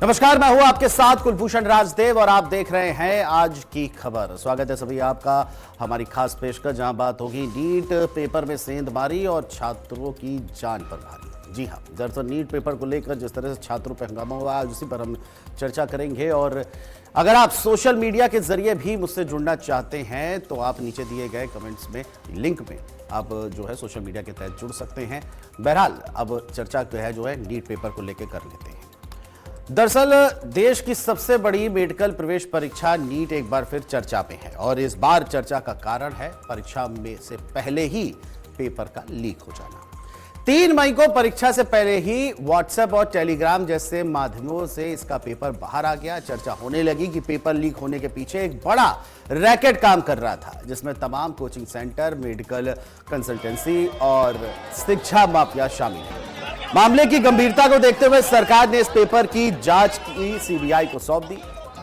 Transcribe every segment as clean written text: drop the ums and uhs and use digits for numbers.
नमस्कार, मैं हूं आपके साथ कुलभूषण राजदेव और आप देख रहे हैं आज की खबर। स्वागत है सभी आपका हमारी खास पेशकश, जहां बात होगी नीट पेपर में सेंधमारी और छात्रों की जान पर भारी। जी हां, दरअसल नीट पेपर को लेकर जिस तरह से छात्रों पर हंगामा हुआ, आज उसी पर हम चर्चा करेंगे। और अगर आप सोशल मीडिया के जरिए भी मुझसे जुड़ना चाहते हैं तो आप नीचे दिए गए कमेंट्स में लिंक में आप जो है सोशल मीडिया के तहत जुड़ सकते हैं। बहरहाल अब चर्चा जो है नीट पेपर को लेकर कर लेते हैं। दरअसल देश की सबसे बड़ी मेडिकल प्रवेश परीक्षा नीट एक बार फिर चर्चा में है और इस बार चर्चा का कारण है परीक्षा में से पहले ही पेपर का लीक हो जाना। 3 मई को परीक्षा से पहले ही व्हाट्सएप और टेलीग्राम जैसे माध्यमों से इसका पेपर बाहर आ गया। चर्चा होने लगी कि पेपर लीक होने के पीछे एक बड़ा रैकेट काम कर रहा था, जिसमें तमाम कोचिंग सेंटर, मेडिकल कंसल्टेंसी और शिक्षा माफिया शामिल है। मामले की गंभीरता को देखते हुए सरकार ने इस पेपर की जांच की सीबीआई को सौंप दी।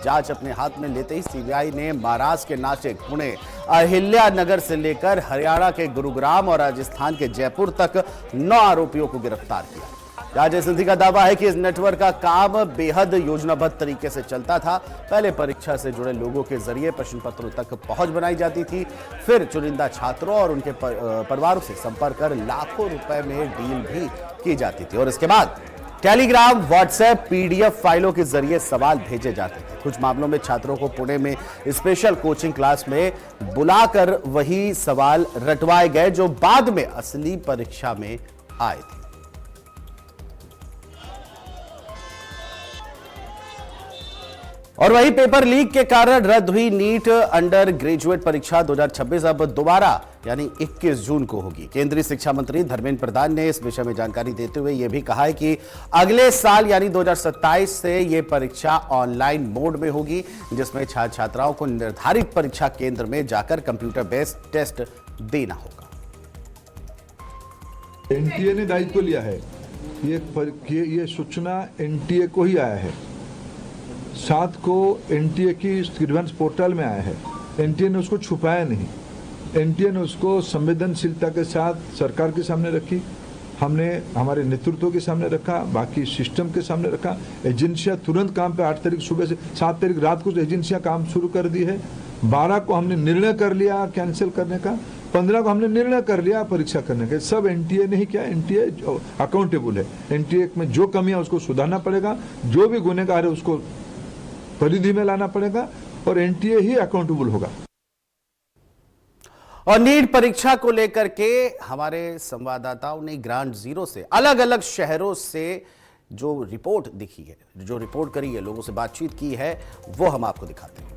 जांच अपने हाथ में लेते ही सीबीआई ने महाराष्ट्र के नासिक, पुणे, अहिल्यानगर से लेकर हरियाणा के गुरुग्राम और राजस्थान के जयपुर तक 9 आरोपियों को गिरफ्तार किया। राजेश सिंधी का दावा है कि इस नेटवर्क का काम बेहद योजनाबद्ध तरीके से चलता था। पहले परीक्षा से जुड़े लोगों के जरिए प्रश्न पत्रों तक पहुंच बनाई जाती थी, फिर चुनिंदा छात्रों और उनके परिवारों से संपर्क कर लाखों रुपए में डील भी की जाती थी और इसके बाद टेलीग्राम, व्हाट्सएप, पीडीएफ फाइलों के जरिए सवाल भेजे जाते थे। कुछ मामलों में छात्रों को पुणे में स्पेशल कोचिंग क्लास में बुलाकर वही सवाल रटवाए गए जो बाद में असली परीक्षा में आए थे। और वही पेपर लीक के कारण रद्द हुई नीट अंडर ग्रेजुएट परीक्षा 2026 अब दोबारा यानी 21 जून को होगी। केंद्रीय शिक्षा मंत्री धर्मेंद्र प्रधान ने इस विषय में जानकारी देते हुए यह भी कहा है कि अगले साल यानी 2027 से यह परीक्षा ऑनलाइन मोड में होगी, जिसमें छात्र छात्राओं को निर्धारित परीक्षा केंद्र में जाकर कंप्यूटर बेस्ड टेस्ट देना होगा। एनटीए ने दायित्व लिया है, ये सूचना एनटीए को ही आया है। 7 को एनटीए की ग्रीवेंस पोर्टल में आया है। एनटीए ने उसको छुपाया नहीं, एनटीए ने उसको संवेदनशीलता के साथ सरकार के सामने रखी, हमने हमारे नेतृत्व के सामने रखा, बाकी सिस्टम के सामने रखा। एजेंसियां तुरंत काम पे 8 तारीख सुबह से 7 तारीख रात को एजेंसियां काम शुरू कर दी है। 12 को हमने निर्णय कर लिया कैंसिल करने का, 15 को हमने निर्णय कर लिया परीक्षा करने का। सब एनटीए ने ही किया। एनटीए अकाउंटेबल है। एनटीए में जो कमियां उसको सुधारना पड़ेगा, जो भी गुनहगार है उसको परिधि में लाना पड़ेगा और एनटीए ही अकाउंटेबल होगा। और नीट परीक्षा को लेकर के हमारे संवाददाताओं ने ग्राउंड जीरो से अलग अलग शहरों से जो रिपोर्ट दिखी है, जो रिपोर्ट करी है, लोगों से बातचीत की है, वो हम आपको दिखाते हैं।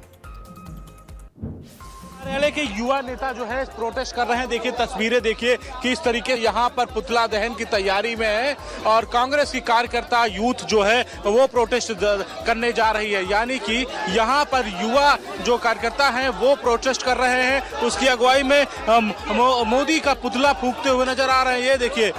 न्यायालय के युवा नेता जो है प्रोटेस्ट कर रहे हैं। देखिए तस्वीरें, देखिए किस तरीके यहाँ पर पुतला दहन की तैयारी में है और कांग्रेस की कार्यकर्ता यूथ जो है वो प्रोटेस्ट करने जा रही है। यानी कि यहाँ पर युवा जो कार्यकर्ता हैं वो प्रोटेस्ट कर रहे हैं। उसकी अगुवाई में मोदी का पुतला फूंकते हुए नजर आ रहे हैं। ये देखिए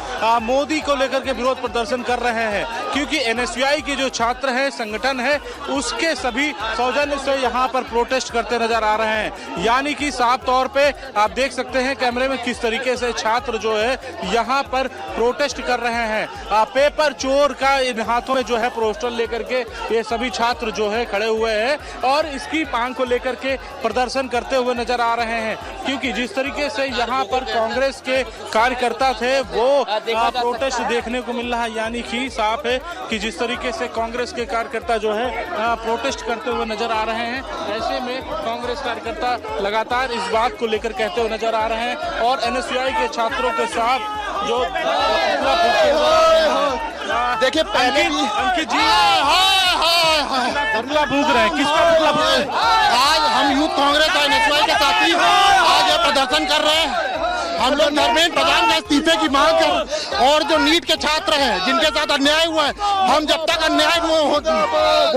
मोदी को लेकर के विरोध प्रदर्शन कर रहे हैं, क्योंकि एनएसयूआई के जो छात्र हैं, संगठन है, उसके सभी सौजन्य से यहाँ पर प्रोटेस्ट करते नजर आ रहे हैं। यानी कि साफ तौर पे आप देख सकते हैं कैमरे में किस तरीके से छात्र जो है यहाँ पर प्रोटेस्ट कर रहे हैं। पेपर चोर का इन हाथों में जो है पोस्टर लेकर के ये सभी छात्र जो है खड़े हुए हैं और इसकी मांग को लेकर के प्रदर्शन करते हुए नजर आ रहे हैं। क्योंकि जिस तरीके से यहाँ पर कांग्रेस के कार्यकर्ता थे वो प्रोटेस्ट देखने को मिल रहा है। यानी कि साफ है कि जिस तरीके से कांग्रेस के कार्यकर्ता जो है प्रोटेस्ट करते हुए नजर आ रहे हैं, ऐसे में कांग्रेस कार्यकर्ता लगातार इस बात को लेकर कहते हुए नजर आ रहे हैं और एनएसयूआई के छात्रों के साथ जो देखिए पहले अंकित जी पुतला फूंक रहे हैं, किसका पुतला फूंक रहे हैं? आज हम यूथ कांग्रेस और एनएसयूआई के साथी आज ये प्रदर्शन कर रहे हैं। हम लोग धर्मेंद्र प्रधान के इस्तीफे की मांग कर और जो नीट के छात्र हैं जिनके साथ अन्याय हुआ है, हम जब तक अन्याय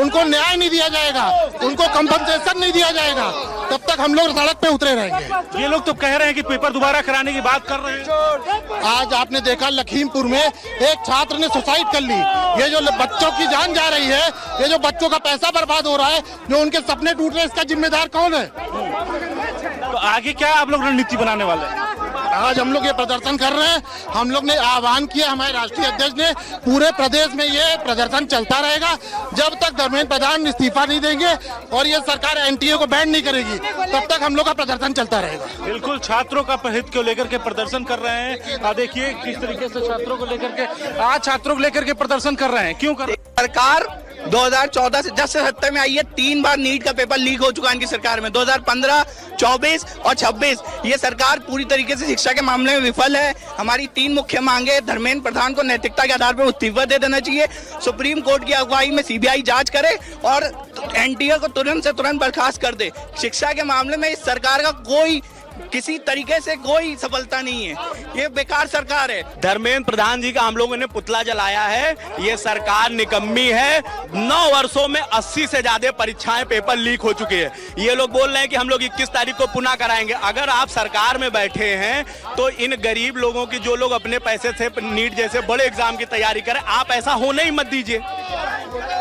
उनको न्याय नहीं दिया जाएगा, उनको कंपनसेशन नहीं दिया जाएगा, तब तक हम लोग सड़क पे उतरे रहेंगे। ये लोग तो कह रहे हैं कि पेपर दोबारा कराने की बात कर रहे हैं। आज आपने देखा लखीमपुर में एक छात्र ने सुसाइड कर ली। ये जो बच्चों की जान जा रही है, ये जो बच्चों का पैसा बर्बाद हो रहा है, जो उनके सपने टूट रहे हैं, इसका जिम्मेदार कौन है? तो आगे क्या आप लोग रणनीति बनाने वाले हैं? आज हम लोग ये प्रदर्शन कर रहे हैं। हम लोग ने आह्वान किया, हमारे राष्ट्रीय अध्यक्ष ने, पूरे प्रदेश में ये प्रदर्शन चलता रहेगा जब तक धर्मेंद्र प्रधान इस्तीफा नहीं देंगे और ये सरकार एनटीए को बैन नहीं करेगी, तब तक हम लोग का प्रदर्शन चलता रहेगा। बिल्कुल, छात्रों का हित को लेकर के प्रदर्शन कर रहे हैं। देखिए किस तरीके से छात्रों को लेकर के आज छात्रों को लेकर के प्रदर्शन कर रहे हैं। क्यों कर रहे हैं? सरकार 2014 से 10 से 70 में आई है, 3 बार नीट का पेपर लीक हो चुका है इनकी सरकार में, 2015, 24 और 26। ये सरकार पूरी तरीके से शिक्षा के मामले में विफल है। हमारी 3 मुख्य मांगे: धर्मेंद्र प्रधान को नैतिकता के आधार पर इस्तीफा दे देना चाहिए, सुप्रीम कोर्ट की अगुवाई में सीबीआई जांच करे और एनटीए को तुरंत से तुरंत बर्खास्त कर दे। शिक्षा के मामले में इस सरकार का कोई किसी तरीके से कोई सफलता नहीं है, ये बेकार सरकार है। धर्मेंद्र प्रधान जी का हम लोगों ने पुतला जलाया है। ये सरकार निकम्मी है। 9 वर्षों में 80 से ज्यादा परीक्षाएं पेपर लीक हो चुके हैं। ये लोग बोल रहे हैं कि हम लोग 21 तारीख को पुनः कराएंगे। अगर आप सरकार में बैठे हैं तो इन गरीब लोगों की, जो लोग अपने पैसे से नीट जैसे बड़े एग्जाम की तैयारी करें, आप ऐसा होने ही मत दीजिए।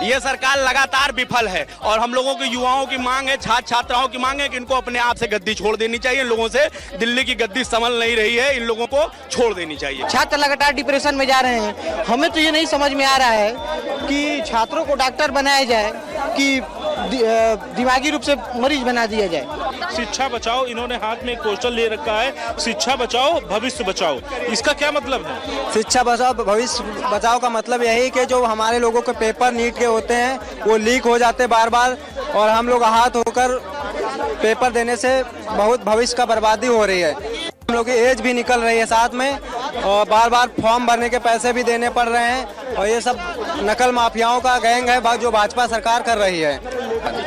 ये सरकार लगातार विफल है और हम लोगों के युवाओं की मांग है, छात्र छात्राओं की मांग है कि इनको अपने आप से गद्दी छोड़ देनी चाहिए। इन लोगों से दिल्ली की गद्दी संभल नहीं रही है, इन लोगों को छोड़ देनी चाहिए। छात्र लगातार डिप्रेशन में जा रहे हैं। हमें तो ये नहीं समझ में आ रहा है कि छात्रों को डॉक्टर बनाया जाए कि दिमागी रूप से मरीज बना दिया जाए। शिक्षा बचाओ, इन्होंने हाथ में एक पोस्टर ले रखा है, शिक्षा बचाओ भविष्य बचाओ। इसका क्या मतलब है? शिक्षा बचाओ भविष्य बचाओ का मतलब यही कि जो हमारे लोगों के पेपर नीट के होते हैं वो लीक हो जाते बार बार, और हम लोग आहत होकर पेपर देने से बहुत भविष्य का बर्बादी हो रही है। हम लोग की एज भी निकल रही है साथ में, और बार बार फॉर्म भरने के पैसे भी देने पड़ रहे हैं, और ये सब नकल माफियाओं का गैंग है जो भाजपा सरकार कर रही है।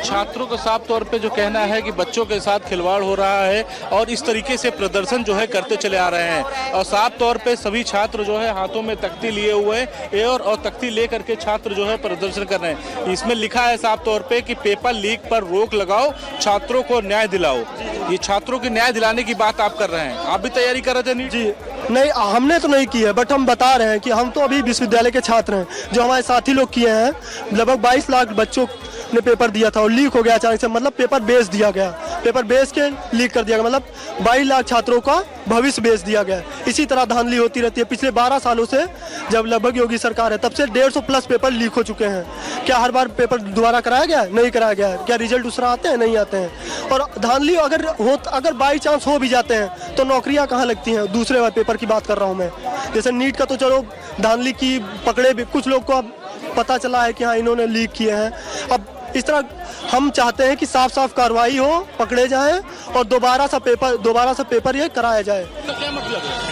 छात्रों का साफ तौर पे जो कहना है कि बच्चों के साथ खिलवाड़ हो रहा है और इस तरीके से प्रदर्शन जो है करते चले आ रहे हैं, और साफ तौर पे सभी छात्र जो है हाथों में तख्ती लिए हुए हैं और तख्ती ले करके छात्र जो है प्रदर्शन कर रहे हैं। इसमें लिखा है साफ तौर पे कि पेपर लीक पर रोक लगाओ, छात्रों को न्याय दिलाओ। ये छात्रों के न्याय दिलाने की बात आप कर रहे हैं। आप भी तैयारी कर रहे थे? नहीं जी नहीं, हमने तो नहीं की है, बट हम बता रहे हैं कि हम तो अभी विश्वविद्यालय के छात्र हैं। जो हमारे साथी लोग किए हैं, लगभग 22 लाख बच्चों ने पेपर दिया था और लीक हो गया अचानक से। मतलब पेपर बेच दिया गया, पेपर बेच के लीक कर दिया गया, मतलब 22 लाख छात्रों का भविष्य बेच दिया गया। इसी तरह धांधली होती रहती है। पिछले 12 सालों से जब लगभग योगी सरकार है, तब से 150 प्लस पेपर लीक हो चुके हैं। क्या हर बार पेपर दोबारा कराया गया? नहीं कराया गया। क्या रिजल्ट दूसरा आते हैं? नहीं आते हैं। और धांधली अगर बाई चांस हो भी जाते हैं तो नौकरियां कहाँ लगती हैं? दूसरे वाले पेपर की बात कर रहा हूँ मैं। जैसे नीट का तो चलो धांधली की पकड़े भी, कुछ लोग को अब पता चला है कि हाँ इन्होंने लीक किए हैं। अब इस तरह हम चाहते हैं कि साफ साफ कार्रवाई हो, पकड़े जाएं और दोबारा सा पेपर ये कराया जाए।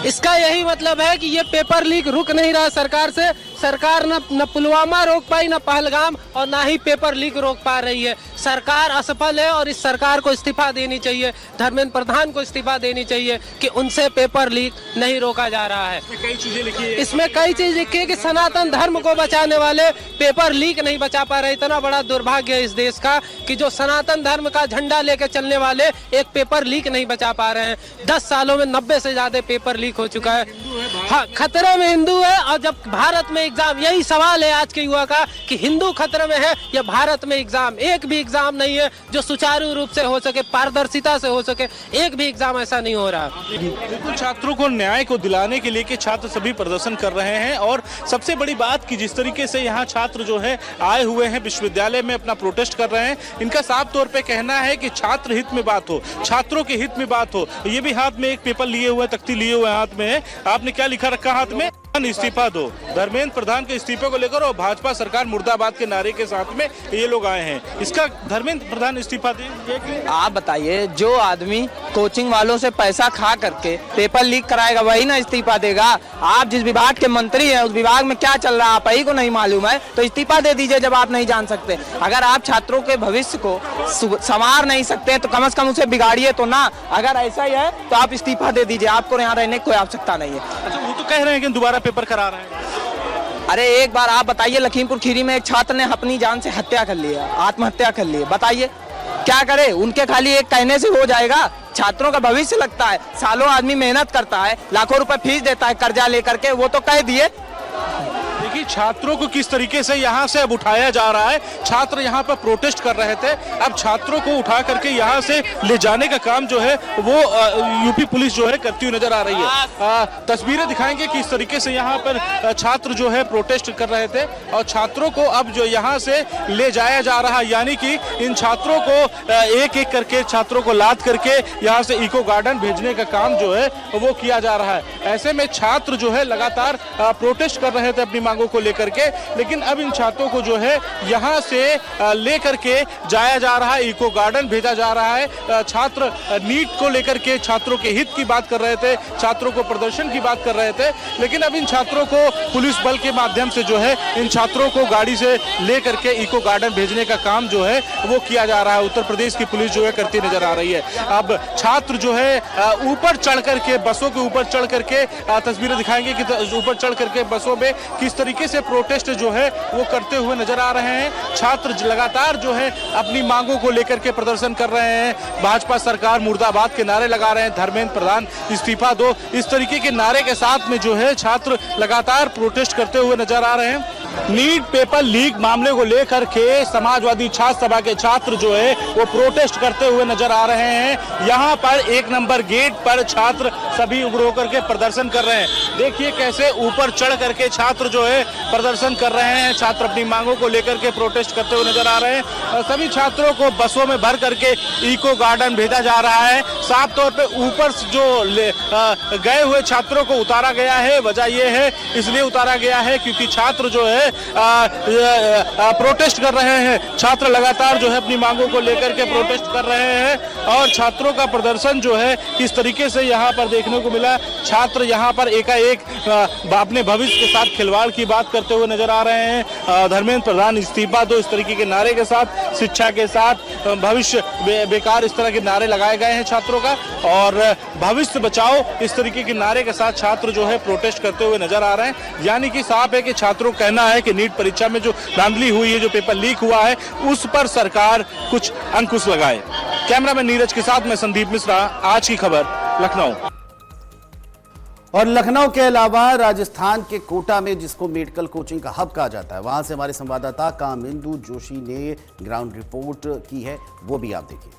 इसका यही मतलब है कि ये पेपर लीक रुक नहीं रहा सरकार से। सरकार न पुलवामा रोक पाई, न पहलगाम, और ना ही पेपर लीक रोक पा रही है। सरकार असफल है और इस सरकार को इस्तीफा देनी चाहिए, धर्मेंद्र प्रधान को इस्तीफा देनी चाहिए कि उनसे पेपर लीक नहीं रोका जा रहा है। कई चीजें लिखी है, इसमें कई चीज लिखी है कि सनातन धर्म को बचाने वाले पेपर लीक नहीं बचा पा रहे। इतना बड़ा दुर्भाग्य है इस देश का कि जो सनातन धर्म का झंडा लेकर चलने वाले एक पेपर लीक नहीं बचा पा रहे हैं। 10 सालों में 90 से ज्यादा पेपर लीक हो चुका है। हाँ, खतरे में हिंदू है। और जब भारत में एग्जाम, यही सवाल है आज के युवा का कि हिंदू खतरे में है या भारत में एग्जाम। एक भी एग्जाम नहीं है जो सुचारू रूप से हो सके, पारदर्शिता से हो सके। एक भी एग्जाम ऐसा नहीं हो रहा। बिल्कुल, छात्रों को न्याय को दिलाने के लिए छात्र सभी प्रदर्शन कर रहे हैं। और सबसे बड़ी बात कि जिस तरीके से यहाँ छात्र जो है आए हुए हैं विश्वविद्यालय में अपना प्रोटेस्ट कर रहे हैं, इनका साफ तौर पे कहना है कि छात्र हित में बात हो, छात्रों के हित में बात हो। ये भी हाथ में एक पेपर लिए हुए, तख्ती लिए हुए हाथ में है। आपने क्या लिखा रखा हाथ में? इस्तीफा दो। धर्मेंद्र प्रधान के इस्तीफे को लेकर और भाजपा सरकार मुर्दाबाद के नारे के साथ में ये लोग आए हैं। इसका धर्मेंद्र प्रधान इस्तीफा दे। आप बताइए, जो आदमी कोचिंग वालों से पैसा खा करके पेपर लीक कराएगा वही ना इस्तीफा देगा। आप जिस विभाग के मंत्री हैं उस विभाग में क्या चल रहा है आप ही को नहीं मालूम है, तो इस्तीफा दे दीजिए जब आप नहीं जान सकते। अगर आप छात्रों के भविष्य को संवार नहीं सकते तो कम से कम उसे बिगाड़िए तो ना। अगर ऐसा ही है तो आप इस्तीफा दे दीजिए, आपको यहाँ रहने की कोई आवश्यकता नहीं है। अच्छा, वो तो कह रहे हैं कि दोबारा पेपर करा रहे हैं। अरे एक बार आप बताइए, लखीमपुर खीरी में एक छात्र ने अपनी जान से हत्या कर लिया, आत्महत्या कर ली। बताइए क्या करे? उनके खाली एक कहने से हो जाएगा? छात्रों का भविष्य लगता है, सालों आदमी मेहनत करता है, लाखों रुपए फीस देता है कर्जा लेकर के, वो तो कह दिए। देखिए, देखिए छात्रों को किस तरीके से यहाँ से अब उठाया जा रहा है। छात्र यहाँ पर प्रोटेस्ट कर रहे थे, अब छात्रों को उठा करके यहाँ से ले जाने का काम जो है वो यूपी पुलिस जो है करती हुई नजर आ रही है। तस्वीरें दिखाएंगे किस तरीके से यहाँ पर छात्र जो है प्रोटेस्ट कर रहे थे और छात्रों को अब जो यहाँ से ले जाया जा रहा है, यानी कि इन छात्रों को एक एक करके छात्रों को लाद करके यहाँ से इको गार्डन भेजने का काम जो है वो किया जा रहा है। ऐसे में छात्र जो है लगातार प्रोटेस्ट कर रहे थे अपनी मांगों को लेकर के, लेकिन अब इन छात्रों को जो है यहाँ से लेकर के जाया जा रहा है, इको गार्डन भेजा जा रहा है। छात्र नीट को लेकर के छात्रों के हित की बात कर रहे थे, छात्रों को प्रदर्शन की बात कर रहे थे, लेकिन अब इन छात्रों को पुलिस बल के माध्यम से जो है इन छात्रों को गाड़ी से लेकर के इको गार्डन भेजने का काम जो है वो किया जा रहा है। उत्तर प्रदेश की पुलिस जो है करती नजर आ रही है। अब छात्र जो है ऊपर चढ़ करके बसों के ऊपर चढ़ करके तस्वीरें दिखाएंगे कि ऊपर चढ़ करके बसों में किस तरीके से प्रोटेस्ट जो है वो करते हुए नजर आ रहे हैं। छात्र लगातार जो है अपनी मांगों को लेकर के प्रदर्शन कर रहे हैं। भाजपा सरकार मुर्दाबाद के नारे लगा रहे हैं, धर्मेंद्र प्रधान इस्तीफा दो, इस तरीके के नारे के साथ में जो है छात्र लगातार प्रोटेस्ट करते हुए नजर आ रहे हैं। नीट पेपर लीक मामले को लेकर के समाजवादी छात्र सभा के छात्र जो है वो प्रोटेस्ट करते हुए नजर आ रहे हैं। यहाँ पर 1 नंबर गेट पर छात्र सभी उग्र होकर के प्रदर्शन कर रहे हैं। देखिए कैसे ऊपर चढ़ करके छात्र जो है प्रदर्शन कर रहे हैं। छात्र अपनी मांगों को लेकर के प्रोटेस्ट करते हुए नजर आ रहे हैं। सभी छात्रों को बसों में भर करके इको गार्डन भेजा जा रहा है। साफ तौर पे ऊपर जो गए हुए छात्रों को उतारा गया है, वजह यह है इसलिए उतारा गया है क्योंकि छात्र जो है प्रोटेस्ट कर रहे हैं। छात्र लगातार जो है अपनी मांगों को लेकर के प्रोटेस्ट कर रहे हैं और छात्रों का प्रदर्शन जो है किस तरीके से यहाँ पर देखने को मिला। छात्र यहाँ पर एकाएक अपने भविष्य के साथ खिलवाड़ की बात करते हुए नजर आ रहे हैं। धर्मेंद्र प्रधान इस्तीफा दो, इस तरीके के नारे के साथ, शिक्षा के साथ भविष्य बेकार, इस तरह के नारे लगाए गए हैं छात्रों का, और भविष्य बचाओ इस तरीके के नारे के साथ छात्र जो है प्रोटेस्ट करते हुए नजर आ रहे हैं। यानी कि साफ है कि छात्रों का कहना है कि नीट परीक्षा में जो धांधली हुई है, जो पेपर लीक हुआ है, उस पर सरकार कुछ अंकुश लगाए। कैमरामैन नीरज के साथ मैं संदीप मिश्रा, आज की खबर, लखनऊ। और लखनऊ के अलावा राजस्थान के कोटा में, जिसको मेडिकल कोचिंग का हब कहा जाता है, वहां से हमारे संवाददाता कामिंदु जोशी ने ग्राउंड रिपोर्ट की है, वो भी आप देखिए।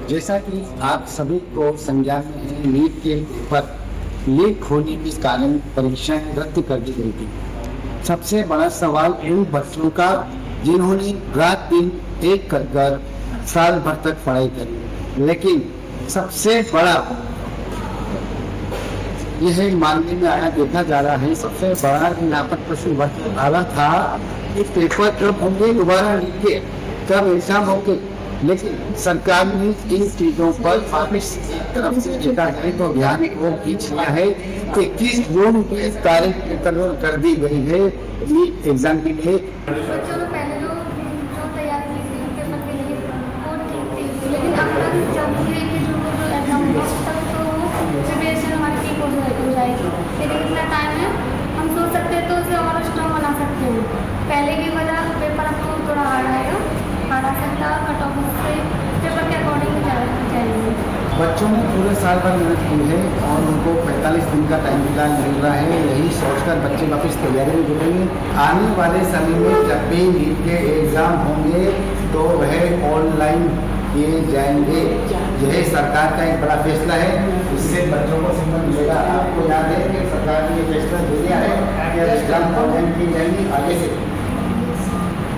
जैसा कि आप सभी को संज्ञान में है, नीट के ऊपर लीक होने के कारण परीक्षाएं रद्द कर दी गई थी। सबसे बड़ा सवाल उन बच्चों का जिन्होंने रात दिन एक कर साल भर तक पढ़ाई करी, लेकिन सबसे बड़ा यह मानने में आया, देखा जा रहा है, सबसे बड़ा यहाँ पर प्रश्न आया था कि पेपर कब होंगे, दोबारा लिखे, कब एग्जाम होंगे, लेकिन सरकार ने इन चीजों पर तरफ से देखा है तो ध्यान वो खींच लिया है कि 21 जून की तारीख मुकर्रर कर दी गई है एग्जाम के लिए। पहले की वजह पेपर आपको थोड़ा हार्ड आएगा, हार्ड आ सकता है, कट ऑफ से पेपर के अकॉर्डिंग जाएंगे। बच्चों ने पूरे साल भर मेहनत की है और उनको 45 दिन का टाइम मिल रहा है। यही सोचकर बच्चे वापस तैयारी में जुटेंगे। आने वाले समय में जब भी नीट के एग्ज़ाम होंगे तो वह ऑनलाइन किए जाएंगे। यह सरकार का एक बड़ा फैसला है, इससे बच्चों को समझ मिलेगा। आपको याद है कि सरकार ने फैसला दे दिया है कि एग्ज़ाम ऑनलाइन की जाएंगी आगे से।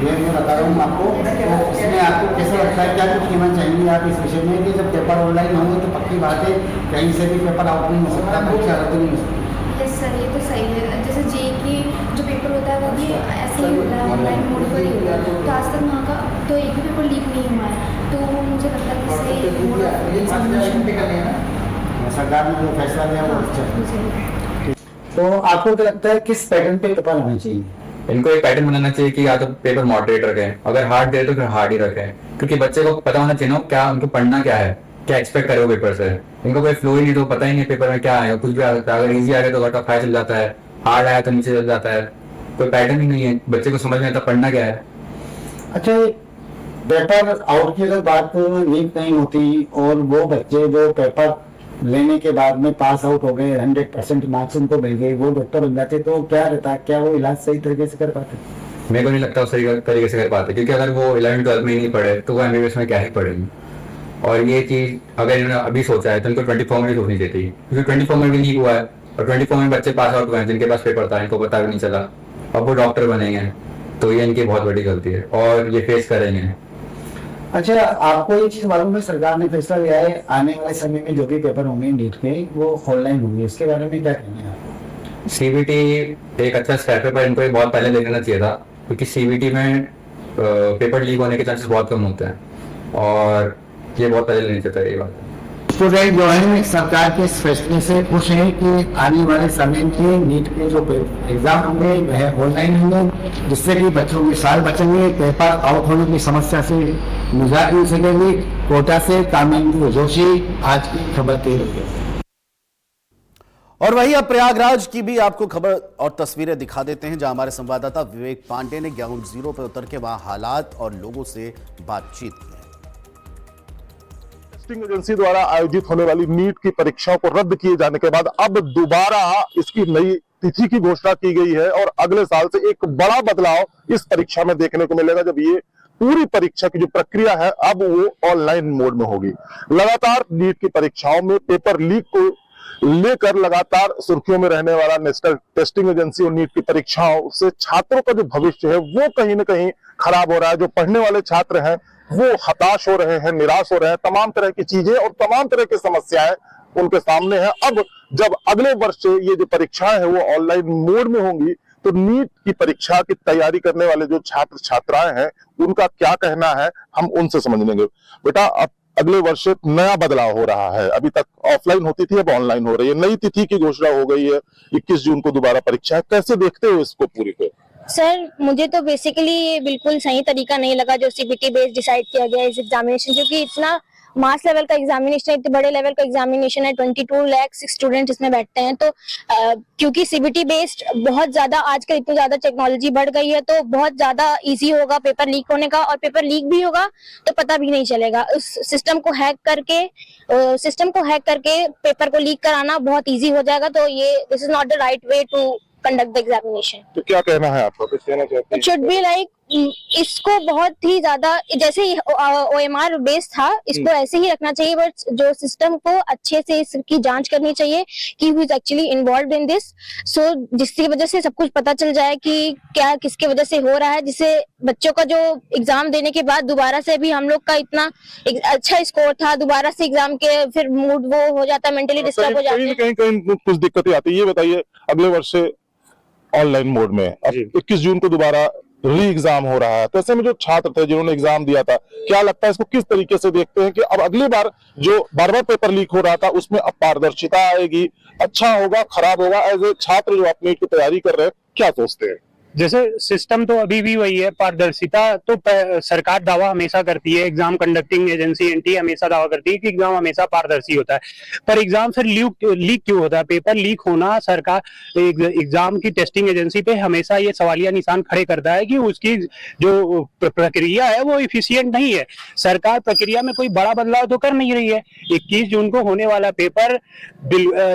ये मैं बता रहा हूँ आपको, तो इसमें आपको कैसा लगता है, क्या कुछ कहना चाहेंगे आप इस विषय में कि जब पेपर ऑनलाइन होंगे तो पक्की बात है कहीं से भी पेपर आउट नहीं हो सकता, परीक्षा रद्द नहीं हो सकती। यस सर, ये तो सही है। जैसे जेई की जो पेपर होता है वो भी ऐसे ही होता है, ऑनलाइन मोड पर ही होता है। तो आज तक वहाँ का तो एक भी पेपर लीक नहीं हुआ है, तो मुझे लगता है कि सरकार ने जो फैसला लिया वो अच्छा है। तो आपको क्या लगता है किस पैटर्न पे पेपर होना चाहिए? इनको एक पैटर्न बनाना चाहिए कि या तो पेपर मॉडरेट रखें, अगर हार्ड दे तो फिर हार्ड ही रखें, क्योंकि बच्चे को पता होना चाहिए ना क्या उनको पढ़ना क्या है, क्या एक्सपेक्ट करे वो पेपर से। इनको कोई फ्लो ही नहीं, तो पता ही नहीं पेपर में क्या आएगा, कुछ भी आ सकता है। अगर इजी आ गया तो घटा फाइल चल जाता है, हार्ड आया तो नीचे चल जाता है, कोई पैटर्न ही नहीं है, बच्चे को समझ में आता पढ़ना क्या है। अच्छा, पेपर आउट की अगर बात लीक नहीं होती और वो बच्चे जो पेपर लेने के बाद में पास आउट हो गए, 100% मार्क्स उनको मिल गए, वो डॉक्टर बन जाते, तो क्या रहता, क्या वो इलाज सही तरीके से कर पाते? मेरे को नहीं लगता उस तरीके से कर पाते, क्योंकि अगर वो 11-12 में ही नहीं पढ़े तो वो MBBS में क्या ही पढ़ेंगे। और ये चीज़ अगर इन्होंने अभी सोचा है तो इनको 24 में सोचनी चाहिए थी, क्योंकि 24 में भी नहीं हुआ है और 24 में बच्चे पास आउट हुए हैं जिनके पास पेपर था, इनको पता भी नहीं चला, अब वो डॉक्टर बनेंगे, तो ये इनकी बहुत बड़ी गलती है और ये फेस करेंगे। अच्छा, आपको ये चीज मालूम है, सरकार ने फैसला लिया है आने वाले समय में जो भी पेपर होंगे नीट के वो ऑनलाइन होंगे, इसके बारे में क्या कहना है? CBT एक अच्छा स्टेप है, पर इनको ये बहुत पहले देना चाहिए था, क्योंकि CBT में पेपर लीक होने के चांसेस बहुत कम होते हैं और ये बहुत पहले लेनी चाहिए ये बात। स्टूडेंट जो है सरकार के इस फैसले से खुश है कि आने वाले समय के नीट के जो एग्जाम होंगे वह ऑनलाइन होंगे, जिससे कि बच्चों के साल बचेंगे, पेपर आउट होने की समस्या से निजात मिल सकेगी। कोटा से कामिनी जोशी, आज की खबर के लिए। और वही अब प्रयागराज की भी आपको खबर और तस्वीरें दिखा देते हैं, जहां हमारे संवाददाता विवेक पांडे ने ग्राउंड जीरो पर उतर के वहां हालात और लोगों से बातचीत की। टेस्टिंग एजेंसी द्वारा आयोजित होने वाली नीट की परीक्षाओं को रद्द किए जाने के बाद अब दोबारा इसकी नई तिथि की घोषणा की गई है और अगले साल से एक बड़ा बदलाव इस परीक्षा में देखने को मिलेगा, जब ये पूरी परीक्षा की जो प्रक्रिया है अब वो ऑनलाइन मोड में होगी। लगातार नीट की परीक्षाओं में पेपर लीक को लेकर लगातार सुर्खियों में रहने वाला नेशनल टेस्टिंग एजेंसी और नीट की परीक्षाओं से छात्रों का जो भविष्य है वो कहीं ना कहीं खराब हो रहा है। जो पढ़ने वाले छात्र हैं वो हताश हो रहे हैं, निराश हो रहे हैं, तमाम तरह की चीजें और तमाम तरह की समस्याएं उनके सामने है। अब जब अगले वर्ष से ये जो परीक्षाएं है वो ऑनलाइन मोड में होंगी तो नीट की परीक्षा की तैयारी करने वाले जो छात्र छात्राएं हैं उनका क्या कहना है हम उनसे समझ लेंगे। बेटा, अब अगले वर्ष से नया बदलाव हो रहा है, अभी तक ऑफलाइन होती थी अब ऑनलाइन हो रही है, नई तिथि की घोषणा हो गई है, 21 जून को दोबारा परीक्षा है, कैसे देखते हो इसको पूरी पे? सर, मुझे तो बेसिकली ये बिल्कुल सही तरीका नहीं लगा जो CBT बेस्ड डिसाइड किया गया इस एग्जामिनेशन, क्योंकि इतना मास लेवल का एग्जामिनेशन है, इतने बड़े लेवल का एग्जामिनेशन है, 22 लाख स्टूडेंट इसमें बैठते हैं, तो क्योंकि CBT बेस्ड बहुत ज्यादा आजकल इतनी ज्यादा टेक्नोलॉजी बढ़ गई है तो बहुत ज्यादा इजी होगा पेपर लीक होने का, और पेपर लीक भी होगा तो पता भी नहीं चलेगा। उस सिस्टम को हैक करके पेपर को लीक कराना बहुत इजी हो जाएगा, तो ये this is not the right way to conduct the examination. तो क्या कहना है आपका, कुछ कहना चाहते हैं? इट शुड बी लाइक, इसको बहुत ही ज्यादा जैसे OMR बेस था इसको ऐसे ही रखना चाहिए, बट जो सिस्टम को अच्छे से इसकी जांच करनी चाहिए कि who is actually involved in this, so जिसकी वजह से सब कुछ पता चल जाए कि क्या किसके वजह से हो रहा है, जिससे बच्चों का जो एग्जाम देने के बाद दोबारा से भी हम लोग का इतना अच्छा स्कोर था, दोबारा से एग्जाम के फिर मूड वो हो जाता है, मेंटली डिस्टर्ब हो जाते हैं, कहीं कुछ दिक्कतें आती है। ये बताइए, अगले वर्ष से ऑनलाइन मोड में अब 21 जून को दोबारा री एग्जाम हो रहा है, तो ऐसे में जो छात्र थे जिन्होंने एग्जाम दिया था, क्या लगता है इसको किस तरीके से देखते हैं कि अब अगली बार जो बार बार पेपर लीक हो रहा था उसमें अब पारदर्शिता आएगी, अच्छा होगा, खराब होगा? एज ए छात्र जो अपनी की तैयारी कर रहे हैं क्या सोचते हैं? जैसे सिस्टम तो अभी भी वही है, पारदर्शिता तो सरकार दावा हमेशा करती है, एग्जाम कंडक्टिंग एजेंसी NTA हमेशा दावा करती है कि एग्जाम हमेशा पारदर्शी होता है, पर एग्जाम फिर लीक क्यों होता है? पेपर लीक होना सरकार एग्जाम की टेस्टिंग एजेंसी पे हमेशा ये सवालिया निशान खड़े करता है कि उसकी जो प्रक्रिया है वो इफिशियंट नहीं है। सरकार प्रक्रिया में कोई बड़ा बदलाव तो कर नहीं रही है। 21 जून को होने वाला पेपर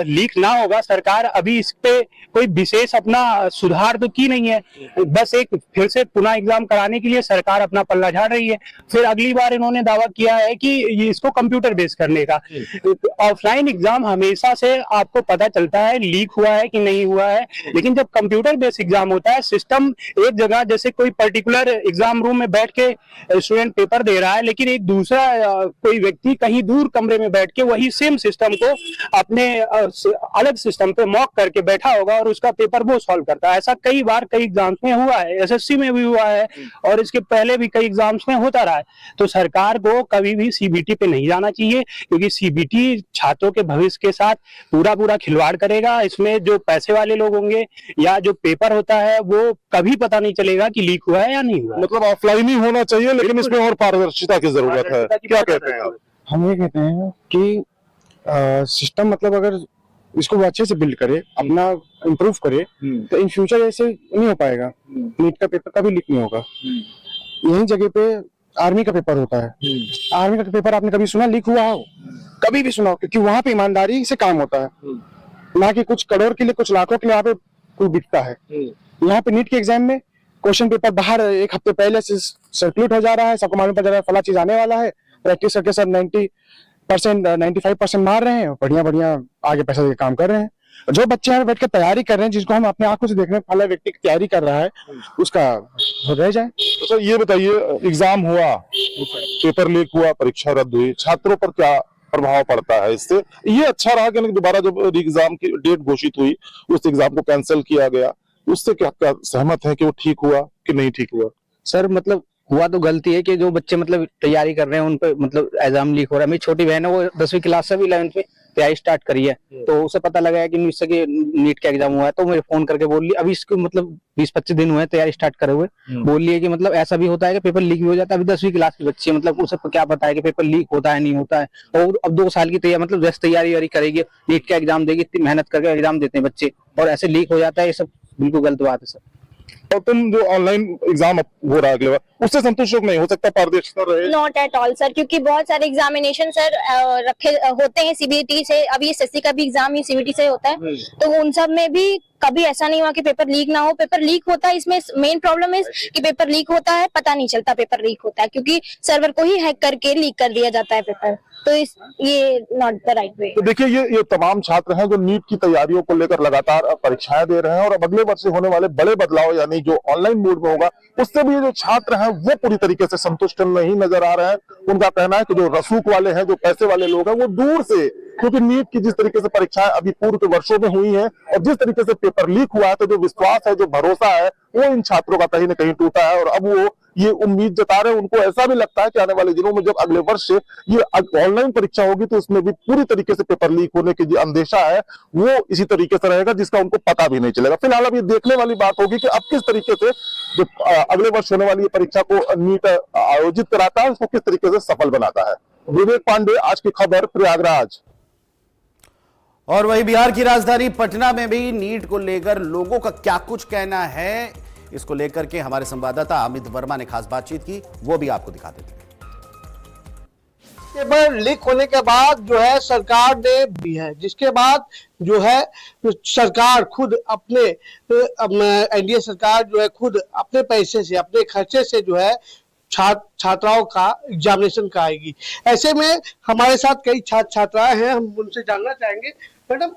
लीक ना होगा, सरकार अभी इस पे कोई विशेष अपना सुधार तो की नहीं है, बस एक फिर से पुनः एग्जाम कराने के लिए सरकार अपना पल्ला झाड़ रही है। फिर अगली बार इन्होंने दावा किया है कि इसको कंप्यूटर बेस करने का। ऑफलाइन एग्जाम हमेशा से आपको पता चलता है लीक हुआ है कि नहीं हुआ है, लेकिन जब कंप्यूटर बेस एग्जाम होता है, सिस्टम एक जगह जैसे कोई पर्टिकुलर एग्जाम रूम में बैठ के स्टूडेंट पेपर दे रहा है, लेकिन एक दूसरा कोई व्यक्ति कहीं दूर कमरे में बैठ के वही सेम सिस्टम को अपने अलग सिस्टम पे मॉक करके बैठा होगा और उसका पेपर वो सॉल्व करता है। ऐसा कई बार कई एग्जाम्स में हुआ है, SSC में भी हुआ है और इसके पहले भी कई एग्जाम्स में होता रहा है। तो सरकार को कभी भी CBT पे नहीं जाना चाहिए, क्योंकि CBT छात्रों के भविष्य के साथ पूरा खिलवाड़ करेगा। इसमें जो पैसे वाले लोग होंगे या जो पेपर होता है वो कभी पता नहीं चलेगा कि लीक हुआ है या नहीं हुआ। मतलब ऑफलाइन ही होना चाहिए, लेकिन इसमें और पारदर्शिता की जरूरत है। क्या कहते हैं आप? हम ये कहते हैं कि सिस्टम मतलब अगर इसको वो अच्छे से बिल्ड करे, अपना इम्प्रूव करे, तो इन फ्यूचर ऐसे नहीं हो पाएगा, नीट का पेपर कभी लीक नहीं होगा। यही जगह पे आर्मी का पेपर होता है। आर्मी का पेपर आपने कभी सुना लीक हुआ हो? कभी भी सुना हो? क्योंकि वहां पे ईमानदारी से काम होता है, ना कि कुछ करोड़ के लिए कुछ लाखों के लिए वहां पे कोई बिकता है। यहाँ पे नीट के एग्जाम में क्वेश्चन पेपर बाहर 1 हफ्ते पहले से सर्कुलेट हो जा रहा है, सबको मालूम पड़ जा रहा है फला चीज आने वाला है, प्रैक्टिस करके सब 90% 95% मार रहे हैं, बढ़िया बढ़िया आगे पैसा देके काम कर रहे हैं। जो बच्चे यहाँ बैठ कर तैयारी कर रहे हैं, जिसको हम अपने आंखों से देख रहे हैं फला व्यक्ति की तैयारी कर रहा है, उसका रह जाए। तो सर ये बताइए, एग्जाम हुआ, पेपर लीक हुआ, परीक्षा रद्द हुई, छात्रों पर क्या प्रभाव पड़ता है इससे? ये अच्छा रहा कि दोबारा जब एग्जाम की डेट घोषित हुई, उस एग्जाम को कैंसिल किया गया, उससे क्या क्या सहमत है कि वो ठीक हुआ कि नहीं ठीक हुआ? सर मतलब हुआ तो गलती है कि जो बच्चे मतलब तैयारी कर रहे हैं उन पे मतलब एग्जाम लीक हो रहा है। मेरी छोटी बहन है, वो 10वीं क्लास से भी 11th में तैयारी स्टार्ट करी है, तो उसे पता लगा है कि नीट का एग्जाम हुआ है, तो मुझे फोन करके बोल ली, अभी इसको मतलब 20-25 दिन हुए तैयारी स्टार्ट करे हुए, बोल रही है कि मतलब ऐसा भी होता है कि पेपर लीक भी हो जाता है। अभी 10वीं क्लास की बच्ची है, मतलब उसे क्या पता है कि पेपर लीक होता है नहीं होता है। और अब 2 साल की तैयारी मतलब जैसे तैयारी करेगी, नीट का एग्जाम देगी, इतनी मेहनत करके एग्जाम देते हैं बच्चे, और ऐसे लीक हो जाता है, ये सब बिल्कुल गलत बात है सर। और तुम जो ऑनलाइन एग्जाम हो रहा है अगले बार, उससे संतुष्ट नहीं हो सकता? पारदर्शिता रहे? नॉट एट ऑल सर, क्योंकि बहुत सारे एग्जामिनेशन सर रखे होते हैं सीबीटी से, अभी एसएससी का भी एग्जाम ही सीबीटी से होता है, तो उन सब में भी कभी ऐसा नहीं हुआ कि पेपर लीक ना हो। पेपर लीक होता है, इसमें मेन प्रॉब्लम है कि पेपर लीक होता है, पता नहीं चलता पेपर लीक होता है, क्योंकि सर्वर को ही हैक करके लीक कर दिया जाता है पेपर, तो ये नॉट द राइट वे। तो देखिए, ये तमाम छात्र हैं जो नीट की तैयारियों को लेकर लगातार परीक्षाएं दे रहे हैं, और अब अगले वर्ष से होने वाले बड़े बदलाव यानी जो ऑनलाइन मोड में होगा, उससे भी जो छात्र हैं वो पूरी तरीके से संतुष्ट नहीं नजर आ रहे हैं। उनका कहना है कि जो रसूख वाले हैं, जो पैसे वाले लोग हैं, वो दूर से, क्योंकि नीट की जिस तरीके से परीक्षाएं अभी पूर्व के वर्षों में हुई हैं और जिस तरीके से पेपर लीक हुआ है, तो जो विश्वास है, जो भरोसा है, वो इन छात्रों का कहीं न कहीं टूटा है। और अब वो ये उम्मीद जता रहे हैं, उनको ऐसा भी लगता है कि आने वाले दिनों में जब अगले वर्ष से ये ऑनलाइन परीक्षा होगी, तो उसमें भी पूरी तरीके से पेपर लीक होने की जो अंदेशा है वो इसी तरीके से रहेगा, जिसका उनको पता भी नहीं चलेगा। फिलहाल अब ये देखने वाली बात होगी कि अब किस तरीके से जो अगले वर्ष होने वाली परीक्षा को नीट आयोजित कराता है, उसको किस तरीके से सफल बनाता है। विवेक पांडे, आज की खबर, प्रयागराज। और वही बिहार की राजधानी पटना में भी नीट को लेकर लोगों का क्या कुछ कहना है, इसको लेकर के हमारे संवाददाता अमित वर्मा ने खास बातचीत की, वो भी आपको दिखा देते हैं। पेपर लीक होने के बाद जो है सरकार ने भी है, जिसके बाद जो है सरकार खुद अपने एनडीए सरकार जो है खुद अपने पैसे से, अपने खर्चे से जो है छात्राओं का एग्जामिनेशन कराएगी। ऐसे में हमारे साथ कई छात्र छात्राएं हैं, हम उनसे जानना चाहेंगे, मैडम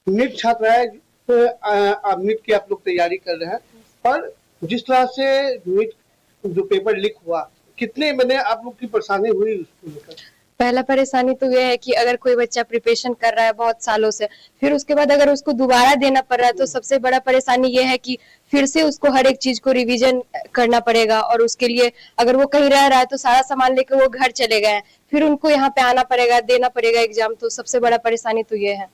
नीट छात्राएं नीट की आप लोग तैयारी कर रहे हैं, पर जिस तरह से नीट जो पेपर लीक हुआ, कितने महीने आप लोग की परेशानी हुई उसको लेकर? पहला परेशानी तो यह है कि अगर कोई बच्चा प्रिपरेशन कर रहा है बहुत सालों से, फिर उसके बाद अगर उसको दोबारा देना पड़ रहा है, तो सबसे बड़ा परेशानी यह है कि फिर से उसको हर एक चीज को रिवीजन करना पड़ेगा, और उसके लिए अगर वो कहीं रह रहा है तो सारा सामान लेकर वो घर चले गए हैं, फिर उनको यहाँ पे आना पड़ेगा, देना पड़ेगा एग्जाम, तो सबसे बड़ा परेशानी तो ये है।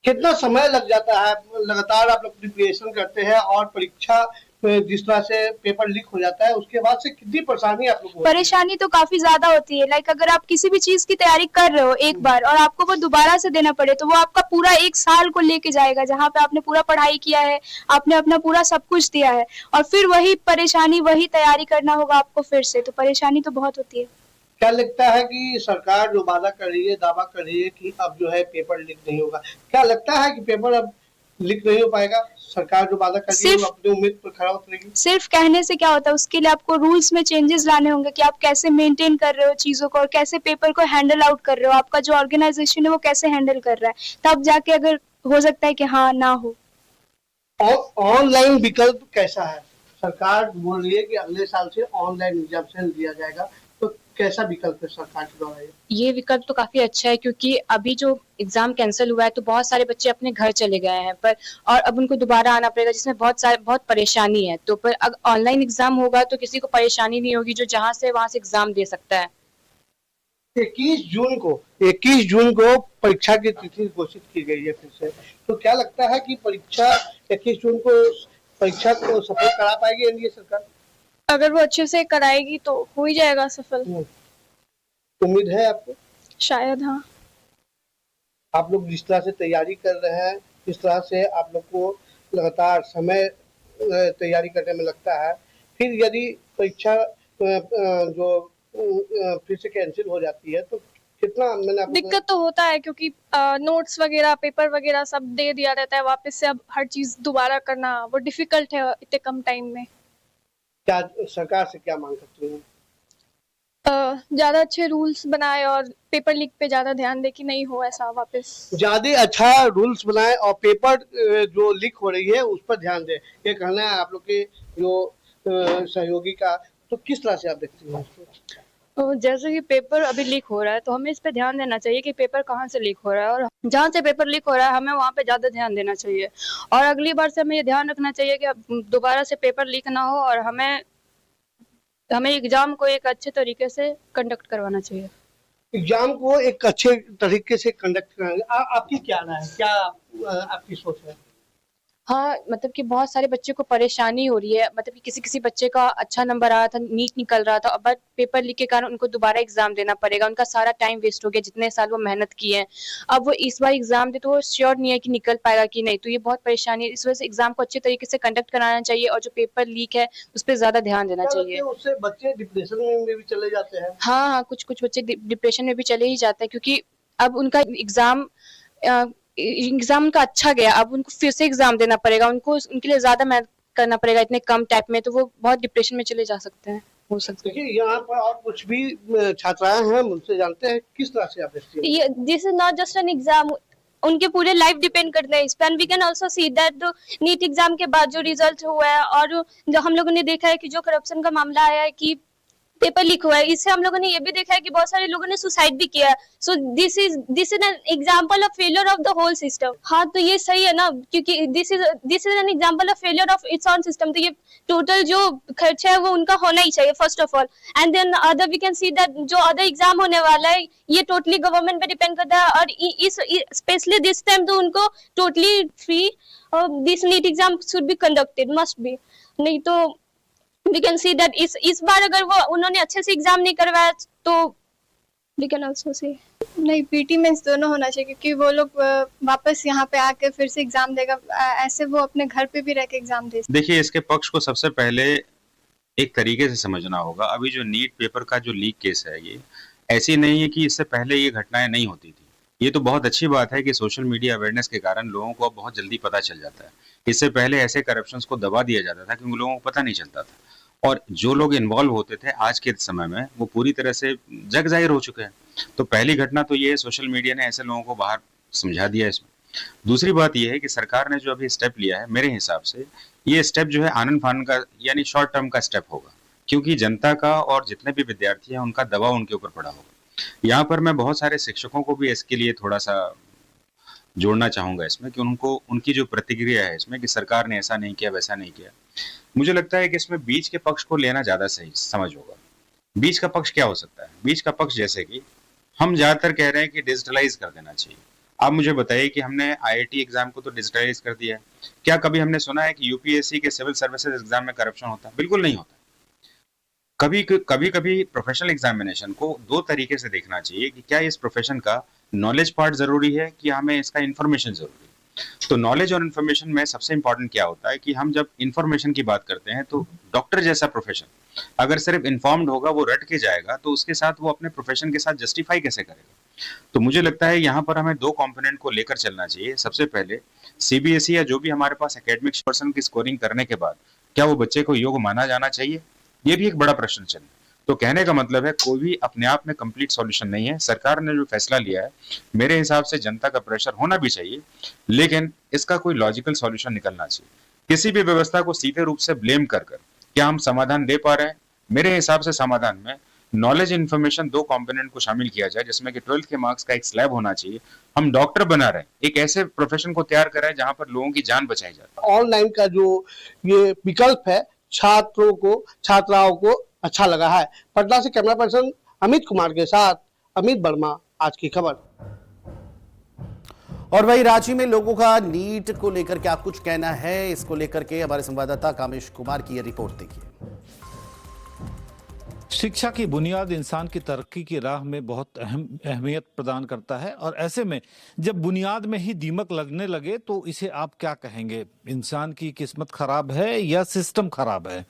कितना समय लग जाता है? लगातार आप लोग प्रिपरेशन करते हैं और परीक्षा जिस तरह से पेपर लीक हो जाता है, उसके बाद से कितनी परेशानी आप लोग? परेशानी तो काफी ज्यादा होती है। लाइक अगर आप किसी भी चीज की तैयारी कर रहे हो एक बार और आपको वो दोबारा से देना पड़े, तो वो आपका पूरा 1 साल को लेके जाएगा, जहाँ पे आपने पूरा पढ़ाई किया है, आपने अपना पूरा सब कुछ दिया है, और फिर वही परेशानी, वही तैयारी करना होगा आपको फिर से, तो परेशानी तो बहुत होती है। क्या लगता है कि सरकार जो वादा कर रही है, दावा कर रही है कि अब जो है पेपर लीक नहीं होगा, क्या लगता है कि पेपर अब लीक नहीं हो पाएगा? सरकार जो वादा कर रही है वो अपनी उम्मीद पर खरा उतरेगी? सिर्फ कहने से क्या होता है, उसके लिए आपको रूल्स में चेंजेस लाने होंगे कि आप कैसे मेंटेन कर रहे हो चीजों को और कैसे पेपर को हैंडल आउट कर रहे हो, आपका जो ऑर्गेनाइजेशन है वो कैसे हैंडल कर रहा है, तब जाके अगर हो सकता है कि हाँ ना हो। ऑनलाइन विकल्प कैसा है? सरकार बोल रही है कि अगले साल से ऑनलाइन एग्जामिनेशन दिया जाएगा, तो कैसा विकल्प है सरकार के द्वारा? ये विकल्प तो काफी अच्छा है, क्योंकि अभी जो एग्जाम कैंसिल हुआ है तो बहुत सारे बच्चे अपने घर चले गए हैं, पर और अब उनको दोबारा आना पड़ेगा, जिसमें बहुत परेशानी है। तो पर अगर ऑनलाइन एग्जाम होगा तो किसी को परेशानी नहीं होगी, जो जहाँ से वहां से एग्जाम दे सकता है। 21 जून को परीक्षा की तिथि घोषित की गई है फिर से, तो क्या लगता है कि परीक्षा 21 जून को परीक्षा को सफल करा पाएगी एनडीए सरकार? अगर वो अच्छे से कराएगी तो हो ही जाएगा सफल। उम्मीद है आपको? शायद हाँ। आप लोग जिस तरह से तैयारी कर रहे हैं, जिस तरह से आप लोग को लगातार समय तैयारी करने में लगता है, फिर यदि परीक्षा जो फिर से कैंसिल हो जाती है, तो कितना मैंने आपको दिक्कत तो होता है क्योंकि नोट्स वगैरह पेपर वगैरह सब दे दिया रहता है, वापस से अब हर चीज दोबारा करना वो डिफिकल्ट है इतने कम टाइम में। क्या सरकार से क्या मांग करती हैं? ज्यादा अच्छे रूल्स बनाए और पेपर लीक पे ज्यादा ध्यान दे कि नहीं हो ऐसा वापस। ज्यादा अच्छा रूल्स बनाए और पेपर जो लीक हो रही है उस पर ध्यान दे, ये कहना है आप लोग के जो सहयोगी का। तो किस तरह से आप देखते हैं इसको? जैसे कि पेपर अभी लीक हो रहा है तो हमें इस पे ध्यान देना चाहिए कि पेपर कहाँ से लीक हो रहा है, और जहाँ से पेपर लीक हो रहा है हमें वहाँ पे ज्यादा ध्यान देना चाहिए, और अगली बार से हमें ये ध्यान रखना चाहिए कि अब दोबारा से पेपर लीक ना हो, और हमें एग्जाम को एक अच्छे तरीके से कंडक्ट करवाना चाहिए। एग्जाम को एक अच्छे तरीके से कंडक्ट कराएंगे। आपकी क्या राय है, क्या आपकी सोच है? हाँ, मतलब कि बहुत सारे बच्चे को परेशानी हो रही है, मतलब कि किसी किसी बच्चे का अच्छा नंबर आया था, नीट निकल रहा था, बट पेपर लीक के कारण उनको दोबारा एग्जाम देना पड़ेगा, उनका सारा टाइम वेस्ट हो गया, जितने साल वो मेहनत की है। अब वो इस बार एग्जाम दे तो वो श्योर नहीं है कि निकल पाएगा कि नहीं, तो ये बहुत परेशानी है। इस वजह से एग्जाम को अच्छे तरीके से कंडक्ट कराना चाहिए, और जो पेपर लीक है उस पर ज्यादा ध्यान देना चाहिए। उससे बच्चे डिप्रेशन में भी चले जाते हैं। हाँ, कुछ बच्चे डिप्रेशन में भी चले ही जाते हैं, क्योंकि अब उनका एग्जाम उनका अच्छा गया, अब उनको फिर से एग्जाम देना पड़ेगा, उनको उनके लिए ज्यादा मेहनत करना पड़ेगा इतने कम टाइम में, तो वो बहुत डिप्रेशन में चले जा सकते हैं, हो सकते हैं। देखिए यहाँ पर और कुछ भी छात्राएं हैं, उनसे जानते हैं किस तरह से आप देखते हैं। This is not just an exam, उनके पूरे लाइफ डिपेंड करते हैं इस पर। We can also see that NEET exam के बाद जो रिजल्ट हुआ है, और जो हम लोगों ने देखा है कि जो करप्शन का मामला आया है कि पेपर लीक हुआ है, इससे हम लोगों ने ये भी देखा है कि बहुत सारे लोगों ने सुसाइड भी किया। So this is an example of failure of the whole system. हाँ, तो ये सही है ना, क्योंकि this is an example of failure of its own system. तो ये टोटल जो खर्चा है वो उनका होना ही चाहिए first of all, and then other we can see that जो अदर एग्जाम होने वाला है ये टोटली गवर्नमेंट पे डिपेंड करता है, और इस स्पेशली दिस टाइम तो उनको totally free this NEET exam should be conducted, must be. नहीं तो we can see that इस बार अगर वो उन्होंने अच्छे से एग्जाम नहीं करवाया तो we can also see नहीं, पीटी मेंस दोनों होना चाहिए, क्योंकि वो लोग वापस यहाँ पे आके फिर से एग्जाम देगा, ऐसे वो अपने घर पे भी रह के एग्जाम दे। देखिए, इसके पक्ष को सबसे पहले एक तरीके से समझना होगा। अभी जो नीट पेपर का जो लीक केस है, ये ऐसी नहीं है कि इससे पहले ये घटनाएं नहीं होती थी। ये तो बहुत अच्छी बात है कि सोशल मीडिया अवेयरनेस के कारण लोगों को अब बहुत जल्दी पता चल जाता है। इससे पहले ऐसे करप्शंस को दबा दिया जाता था क्योंकि लोगों को पता नहीं चलता था, और जो लोग इन्वॉल्व होते थे आज के समय में वो पूरी तरह से जग जाहिर हो चुके हैं। तो पहली घटना तो ये है, सोशल मीडिया ने ऐसे लोगों को बाहर समझा दिया इसमें। दूसरी बात ये है कि सरकार ने जो अभी स्टेप लिया है, मेरे हिसाब से ये स्टेप जो है आनन फानन का यानी शॉर्ट टर्म का स्टेप होगा, क्योंकि जनता का और जितने भी विद्यार्थी हैं उनका दबाव उनके ऊपर पड़ा होगा। यहाँ पर मैं बहुत सारे शिक्षकों को भी इसके लिए थोड़ा सा जोड़ना चाहूंगा इसमें, कि उनको उनकी जो प्रतिक्रिया है इसमें कि सरकार ने ऐसा नहीं किया वैसा नहीं किया, मुझे लगता है कि इसमें बीच के पक्ष को लेना ज्यादा सही समझ होगा। बीच का पक्ष क्या हो सकता है? बीच का पक्ष जैसे कि हम ज्यादातर कह रहे हैं कि डिजिटलाइज कर देना चाहिए। आप मुझे बताइए कि हमने आईआईटी एग्जाम को तो डिजिटलाइज कर दिया है, क्या कभी हमने सुना है कि यूपीएससी के सिविल सर्विसेज एग्जाम में करप्शन होता है? बिल्कुल नहीं होता। कभी प्रोफेशनल एग्जामिनेशन को दो तरीके से देखना चाहिए कि क्या इस प्रोफेशन का नॉलेज पार्ट जरूरी है कि हमें इसका इंफॉर्मेशन जरूरी है। तो नॉलेज और इन्फॉर्मेशन में सबसे इंपॉर्टेंट क्या होता है कि हम जब इन्फॉर्मेशन की बात करते हैं तो डॉक्टर जैसा प्रोफेशन अगर सिर्फ इन्फॉर्म्ड होगा, वो रट के जाएगा, तो उसके साथ वो अपने प्रोफेशन के साथ जस्टिफाई कैसे करेगा? तो मुझे लगता है यहाँ पर हमें दो कंपोनेंट को लेकर चलना चाहिए। सबसे पहले सीबीएसई या जो भी हमारे पास एकेडमिक पर्सन की स्कोरिंग करने के बाद क्या वो बच्चे को योग्य माना जाना चाहिए? ये भी एक बड़ा प्रश्न चिन्ह। तो कहने का मतलब है कोई भी अपने आप में कंप्लीट सॉल्यूशन नहीं है। सरकार ने जो फैसला लिया है, मेरे हिसाब से जनता का प्रेशर होना भी चाहिए, लेकिन इसका कोई लॉजिकल सॉल्यूशन निकलना चाहिए। किसी भी व्यवस्था को सीधे रूप से ब्लेम कर क्या हम समाधान दे पा रहे हैं? मेरे हिसाब से समाधान में नॉलेज इन्फॉर्मेशन दो कंपोनेंट को शामिल किया जाए, जिसमें कि 12th के मार्क्स का एक स्लैब होना चाहिए। हम डॉक्टर बना रहे हैं, एक ऐसे प्रोफेशन को तैयार कर रहे हैं जहां पर लोगों की जान बचाई जाए। ऑनलाइन का जो ये विकल्प है छात्राओं को अच्छा लगा है। पटना से कैमरा पर्सन अमित कुमार के साथ अमित वर्मा, आज की खबर। और वही रांची में लोगों का नीट को लेकर क्या कुछ कहना है, इसको लेकर के हमारे संवाददाता कामेश कुमार की यह रिपोर्ट देखिए। शिक्षा की बुनियाद इंसान की तरक्की की राह में बहुत अहमियत प्रदान करता है, और ऐसे में जब बुनियाद में ही दीमक लगने लगे तो इसे आप क्या कहेंगे? इंसान की किस्मत खराब है या सिस्टम खराब है?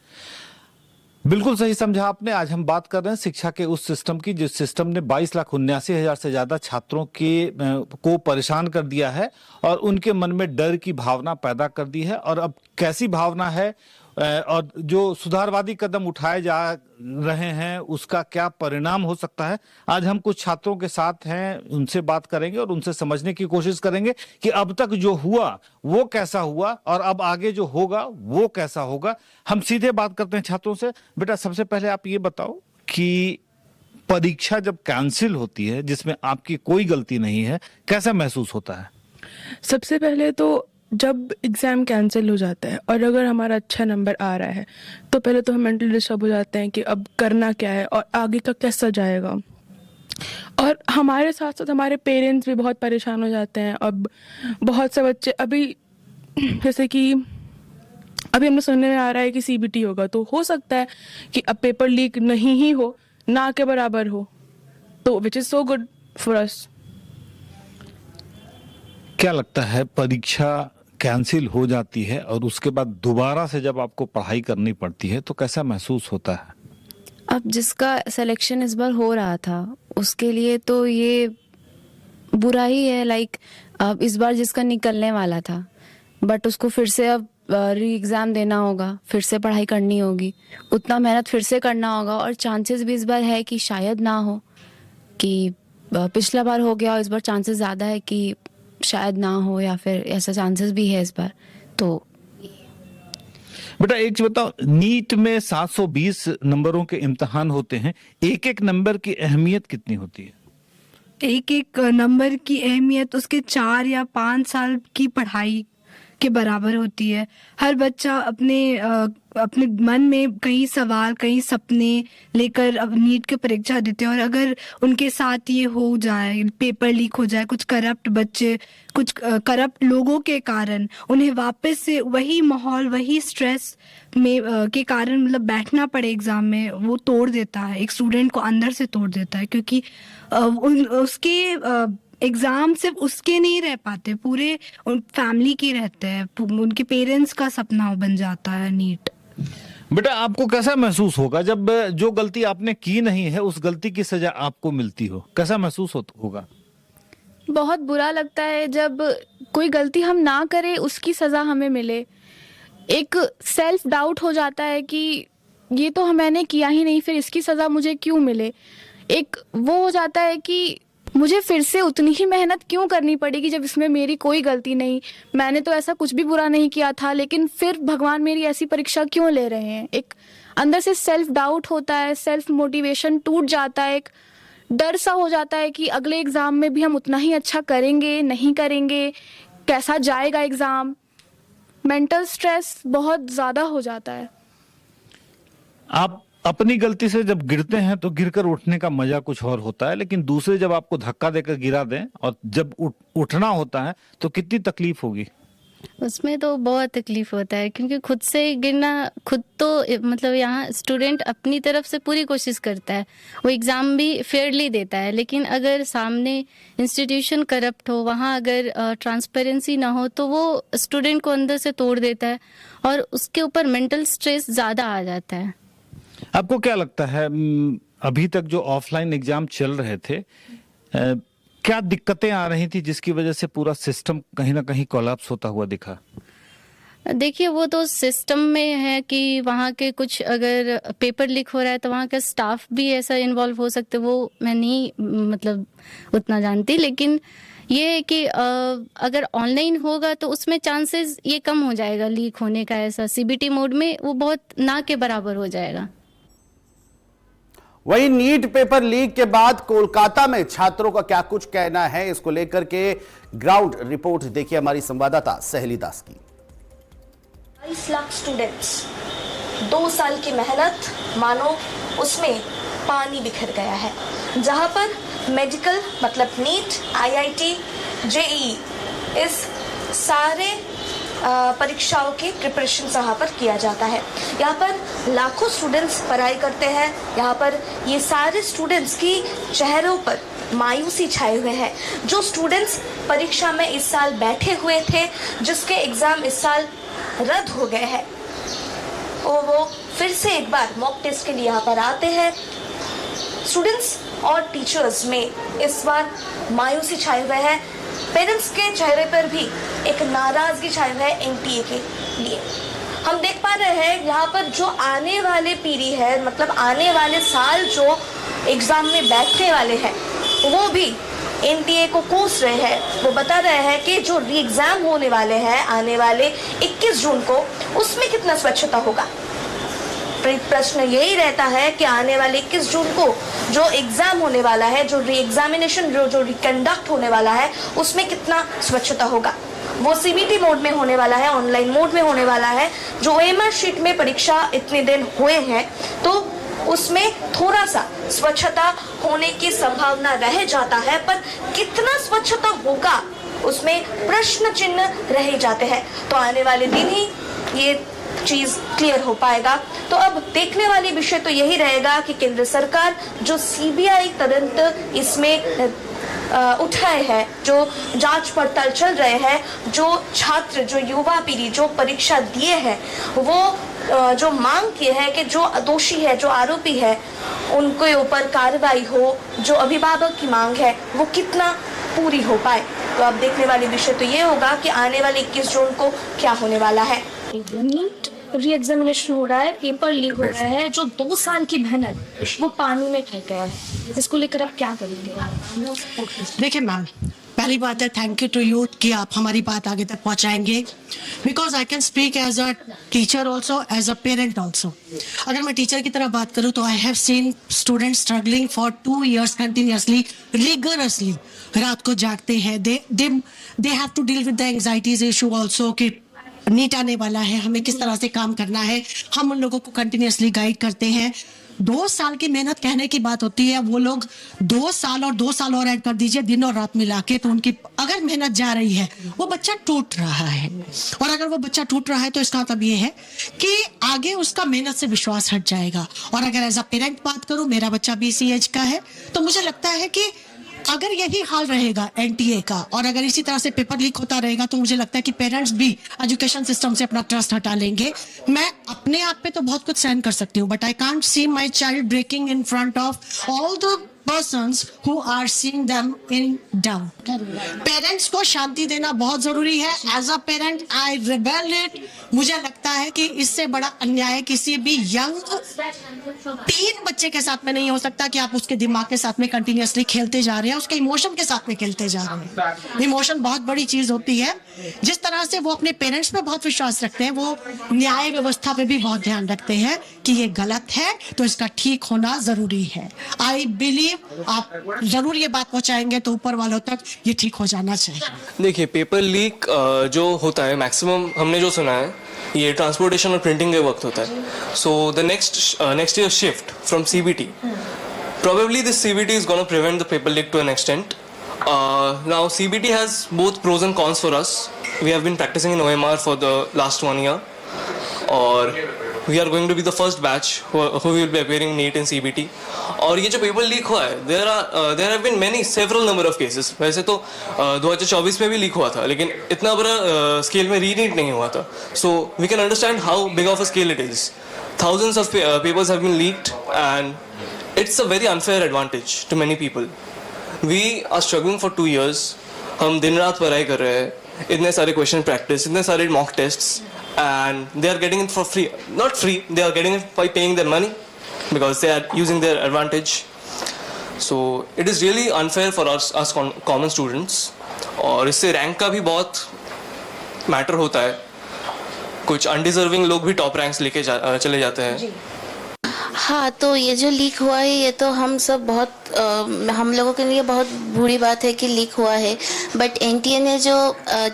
बिल्कुल सही समझा आपने। आज हम बात कर रहे हैं शिक्षा के उस सिस्टम की जिस सिस्टम ने 22,79,000 से ज्यादा छात्रों को परेशान कर दिया है और उनके मन में डर की भावना पैदा कर दी है। और अब कैसी भावना है और जो सुधारवादी कदम उठाए जा रहे हैं उसका क्या परिणाम हो सकता है, आज हम कुछ छात्रों के साथ हैं, उनसे बात करेंगे और उनसे समझने की कोशिश करेंगे कि अब तक जो हुआ वो कैसा हुआ और अब आगे जो होगा वो कैसा होगा। हम सीधे बात करते हैं छात्रों से। बेटा, सबसे पहले आप ये बताओ कि परीक्षा जब कैंसिल होती है जिसमें आपकी कोई गलती नहीं है, कैसा महसूस होता है? सबसे पहले तो जब एग्ज़ाम कैंसिल हो जाता है और अगर हमारा अच्छा नंबर आ रहा है तो पहले तो हम मेंटली डिस्टर्ब हो जाते हैं कि अब करना क्या है और आगे का कैसा जाएगा। और हमारे साथ साथ हमारे पेरेंट्स भी बहुत परेशान हो जाते हैं। अब बहुत से बच्चे अभी जैसे कि अभी हमें सुनने में आ रहा है कि CBT होगा, तो हो सकता है कि अब पेपर लीक नहीं ही हो, ना के बराबर हो, तो which is so good for us. क्या लगता है, परीक्षा कैंसिल हो जाती है और उसके बाद दोबारा से जब आपको पढ़ाई करनी पड़ती है तो कैसा महसूस होता है? अब जिसका सिलेक्शन इस बार हो रहा था उसके लिए तो ये बुरा ही है। लाइक अब इस बार जिसका निकलने वाला था बट उसको फिर से अब री एग्ज़ाम देना होगा, फिर से पढ़ाई करनी होगी, उतना मेहनत फिर से करना होगा। और चांसेस भी इस बार है कि शायद ना हो, कि पिछला बार हो गया और इस बार चांसेस ज़्यादा है कि शायद ना हो, या फिर ऐसा चांसेस भी है इस बार। तो बेटा एक चीज बताओ, नीट में 720 नंबरों के इम्तिहान होते हैं, एक एक नंबर की अहमियत कितनी होती है? एक एक नंबर की अहमियत उसके 4 या 5 साल की पढ़ाई के बराबर होती है। हर बच्चा अपने मन में कई सवाल, कई सपने लेकर अब नीट की परीक्षा देते हैं और अगर उनके साथ ये हो जाए, पेपर लीक हो जाए, कुछ करप्ट बच्चे, कुछ करप्ट लोगों के कारण उन्हें वापस से वही माहौल, वही स्ट्रेस में के कारण मतलब बैठना पड़े एग्ज़ाम में, वो तोड़ देता है, एक स्टूडेंट को अंदर से तोड़ देता है। क्योंकि उसके एग्ज़ाम सिर्फ उसके नहीं रह पाते, पूरे फैमिली के रहते हैं, उनके पेरेंट्स का सपना बन जाता है नीट। बेटा आपको कैसा महसूस होगा जब जो गलती आपने की नहीं है उस गलती की सजा आपको मिलती हो, कैसा महसूस होगा? बहुत बुरा लगता है जब कोई गलती हम ना करें उसकी सज़ा हमें मिले। एक सेल्फ डाउट हो जाता है कि ये तो मैंने किया ही नहीं, फिर इसकी सज़ा मुझे क्यों मिले। एक वो हो जाता है कि मुझे फिर से उतनी ही मेहनत क्यों करनी पड़ेगी जब इसमें मेरी कोई गलती नहीं, मैंने तो ऐसा कुछ भी बुरा नहीं किया था, लेकिन फिर भगवान मेरी ऐसी परीक्षा क्यों ले रहे हैं। एक अंदर से सेल्फ डाउट होता है, सेल्फ मोटिवेशन टूट जाता है, एक डर सा हो जाता है कि अगले एग्ज़ाम में भी हम उतना ही अच्छा करेंगे, नहीं करेंगे, कैसा जाएगा एग्ज़ाम। मेंटल स्ट्रेस बहुत ज़्यादा हो जाता है। आप अपनी गलती से जब गिरते हैं तो गिरकर उठने का मजा कुछ और होता है, लेकिन दूसरे जब आपको धक्का देकर गिरा दें और जब उठना होता है तो कितनी तकलीफ होगी? उसमें तो बहुत तकलीफ होता है, क्योंकि खुद से गिरना, खुद तो मतलब यहाँ स्टूडेंट अपनी तरफ से पूरी कोशिश करता है, वो एग्ज़ाम भी फेयरली देता है, लेकिन अगर सामने इंस्टीट्यूशन करप्ट हो, वहाँ अगर ट्रांसपेरेंसी ना हो तो वो स्टूडेंट को अंदर से तोड़ देता है और उसके ऊपर मेंटल स्ट्रेस ज़्यादा आ जाता है। आपको क्या लगता है, अभी तक जो ऑफलाइन एग्जाम चल रहे थे, क्या दिक्कतें आ रही थी जिसकी वजह से पूरा सिस्टम कहीं ना कहीं कोलैप्स होता हुआ दिखा? देखिए, वो तो सिस्टम में है कि वहाँ के कुछ अगर पेपर लीक हो रहा है तो वहाँ का स्टाफ भी ऐसा इन्वॉल्व हो सकते, वो मैं नहीं मतलब उतना जानती, लेकिन ये है कि अगर ऑनलाइन होगा तो उसमें चांसेस ये कम हो जाएगा लीक होने का। ऐसा CBT मोड में वो बहुत ना के बराबर हो जाएगा। वहीं नीट पेपर लीक के बाद कोलकाता में छात्रों का क्या कुछ कहना है, इसको लेकर के ग्राउंड रिपोर्ट देखिए हमारी संवाददाता सहेली दास की। 22 लाख स्टूडेंट्स, 2 साल की मेहनत मानो उसमें पानी बिखर गया है। जहां पर मेडिकल मतलब नीट, IIT, JEE इस सारे परीक्षाओं की प्रिपरेशन यहाँ पर किया जाता है। यहाँ पर लाखों स्टूडेंट्स पढ़ाई करते हैं। यहाँ पर ये सारे स्टूडेंट्स की चेहरों पर मायूसी छाए हुए हैं। जो स्टूडेंट्स परीक्षा में इस साल बैठे हुए थे, जिसके एग्ज़ाम इस साल रद्द हो गए हैं, वो फिर से एक बार मॉक टेस्ट के लिए यहाँ पर आते हैं। स्टूडेंट्स और टीचर्स में इस बार मायूसी छाए हुए है। पेरेंट्स के चेहरे पर भी एक नाराजगी छाई हुई है एनटीए के लिए। हम देख पा रहे हैं यहाँ पर जो आने वाले पीढ़ी है, मतलब आने वाले साल जो एग्जाम में बैठने वाले हैं, वो भी एनटीए को कोस रहे हैं। वो बता रहे हैं कि जो री एग्जाम होने वाले हैं आने वाले 21 जून को, उसमें कितना स्वच्छता होगा। प्रश्न यही रहता है कि आने वाले 21 जून को जो एग्जाम होने वाला है, जो री एग्जामिनेशन जो रिकंडक्ट होने वाला है, उसमें कितना स्वच्छता होगा। वो सीबीटी मोड में होने वाला है, ऑनलाइन मोड में होने वाला है। जो ओएमआर शीट में परीक्षा इतने दिन हुए हैं, तो उसमें थोड़ा सा स्वच्छता होने की संभावना रह जाता है, पर कितना स्वच्छता होगा उसमें प्रश्न चिन्ह रह जाते हैं। तो आने वाले दिन ही ये चीज क्लियर हो पाएगा। तो अब देखने वाली विषय तो यही रहेगा कि केंद्र सरकार जो सीबीआई तुरंत इसमें उठाए हैं, जो जांच पड़ताल चल रहे हैं, जो छात्र, जो युवा पीढ़ी जो परीक्षा दिए हैं, वो जो मांग किए हैं कि जो दोषी है, जो आरोपी है, उनके ऊपर कार्रवाई हो, जो अभिभावक की मांग है वो कितना पूरी हो पाए। तो अब देखने वाली विषय तो ये होगा कि आने वाले 21 जून को क्या होने वाला है। नीट री एग्जामिनेशन हो रहा है, पेपर लीक हो रहा है, जो 2 साल की मेहनत वो पानी में फैल गया है। इसको लेकर आप क्या करेंगे? देखिए मैम, पहली बात है थैंक यू टू यू कि आप हमारी बात आगे तक पहुंचाएंगे, because I can speak as a teacher also, as a parent also. अगर मैं टीचर की तरह बात करूं तो I have seen students struggling for 2 years continuously, rigorously, रात को जागते हैं। They have to deal with the anxieties issue also कि नीट आने वाला है, हमें किस तरह से काम करना है। हम उन लोगों को कंटिन्यूसली गाइड करते हैं। 2 साल की मेहनत कहने की बात होती है, वो लोग 2 साल और 2 साल और ऐड कर दीजिए दिन और रात मिला के, तो उनकी अगर मेहनत जा रही है, वो बच्चा टूट रहा है। और अगर वो बच्चा टूट रहा है तो इसका मतलब ये है कि आगे उसका मेहनत से विश्वास हट जाएगा। और अगर एज अ पेरेंट बात करूं, मेरा बच्चा BCH का है, तो मुझे लगता है कि अगर यही हाल रहेगा एनटीए का, और अगर इसी तरह से पेपर लीक होता रहेगा, तो मुझे लगता है कि पेरेंट्स भी एजुकेशन सिस्टम से अपना ट्रस्ट हटा लेंगे। मैं अपने आप पे तो बहुत कुछ सहन कर सकती हूँ, but I can't see my child breaking in front of all the persons who are seeing them in doubt. Parents को शांति देना बहुत जरूरी है। As a parent I rebel it. मुझे लगता है कि इससे बड़ा अन्याय किसी भी यंग टीन बच्चे के साथ में नहीं हो सकता कि आप उसके दिमाग के साथ में कंटिन्यूसली खेलते जा रहे हैं, उसके इमोशन के साथ में खेलते जा रहे हैं। इमोशन बहुत बड़ी चीज होती है। जिस तरह से वो अपने पेरेंट्स पे बहुत विश्वास रखते हैं, वो न्याय व्यवस्था पे भी बहुत ध्यान रखते हैं कि ये गलत है तो इसका ठीक होना जरूरी है। आई बिलीव आप जरूर ये बात पहुंचाएंगे तो ऊपर वालों तक ये ठीक हो जाना चाहिए। देखिए, पेपर लीक जो होता है मैक्सिमम हमने जो सुना है, ये ट्रांसपोर्टेशन और प्रिंटिंग के वक्त होता है। So the next year shift from CBT, probably this CBT is going to prevent the paper leak to an extent. Now CBT has both pros and cons for us. We have been practicing in OMR for the last 1 year, or we are going to be the first batch who will be appearing NEET in CBT. और ये जो paper leak हुआ है, there have been several number of cases. वैसे तो 2024 में भी leak हुआ था, लेकिन इतना बड़ा स्केल में रीनीट नहीं हुआ था. So we can understand how big of a scale it is. Thousands of papers have been leaked, and it's a very unfair advantage to many people. We are struggling for 2 years. हम दिन रात पढ़ाई कर रहे हैं, इतने सारे question practice, इतने सारे mock tests, and they are getting it for free. Not free, they are getting it by paying their money because they are using their advantage. So it is really unfair for us common students. और इससे rank का भी बहुत matter होता है. कुछ undeserving लोग भी टॉप रैंक्स लेके चले जाते हैं. हाँ, तो ये जो लीक हुआ है, ये तो हम सब बहुत हम लोगों के लिए बहुत बुरी बात है कि लीक हुआ है. बट एनटीए ने जो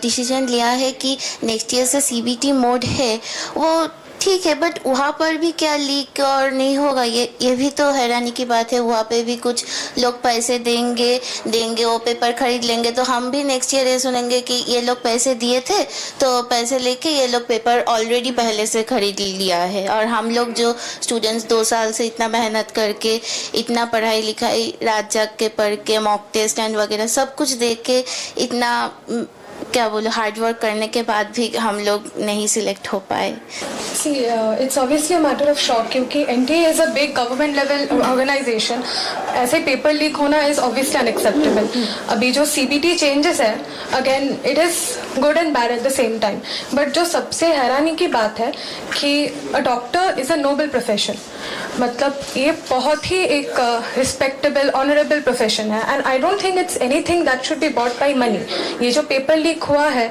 डिसीजन लिया है कि नेक्स्ट ईयर से CBT मोड है, वो ठीक है. बट वहाँ पर भी क्या लीक और नहीं होगा, ये भी तो हैरानी की बात है. वहाँ पे भी कुछ लोग पैसे देंगे वो पेपर खरीद लेंगे, तो हम भी नेक्स्ट ईयर ये सुनेंगे कि ये लोग पैसे दिए थे, तो पैसे लेके ये लोग पेपर ऑलरेडी पहले से खरीद लिया है. और हम लोग जो स्टूडेंट्स 2 साल से इतना मेहनत करके, इतना पढ़ाई लिखाई रात जाग के पढ़ के, मॉक टेस्ट एंड वगैरह सब कुछ देख के इतना क्या बोलूं, हार्ड वर्क करने के बाद भी हम लोग नहीं सिलेक्ट हो पाए। See, it's obviously a matter of shock क्योंकि NTA is a big government level organization. ऐसे पेपर लीक होना is obviously unacceptable. अभी जो CBT changes है, again it is good and bad at the same time. But जो सबसे हैरानी की बात है कि a doctor is a noble profession. मतलब ये बहुत ही एक respectable, honorable profession है and I don't think it's anything that should be bought by money. ये जो पेपर लीक हुआ है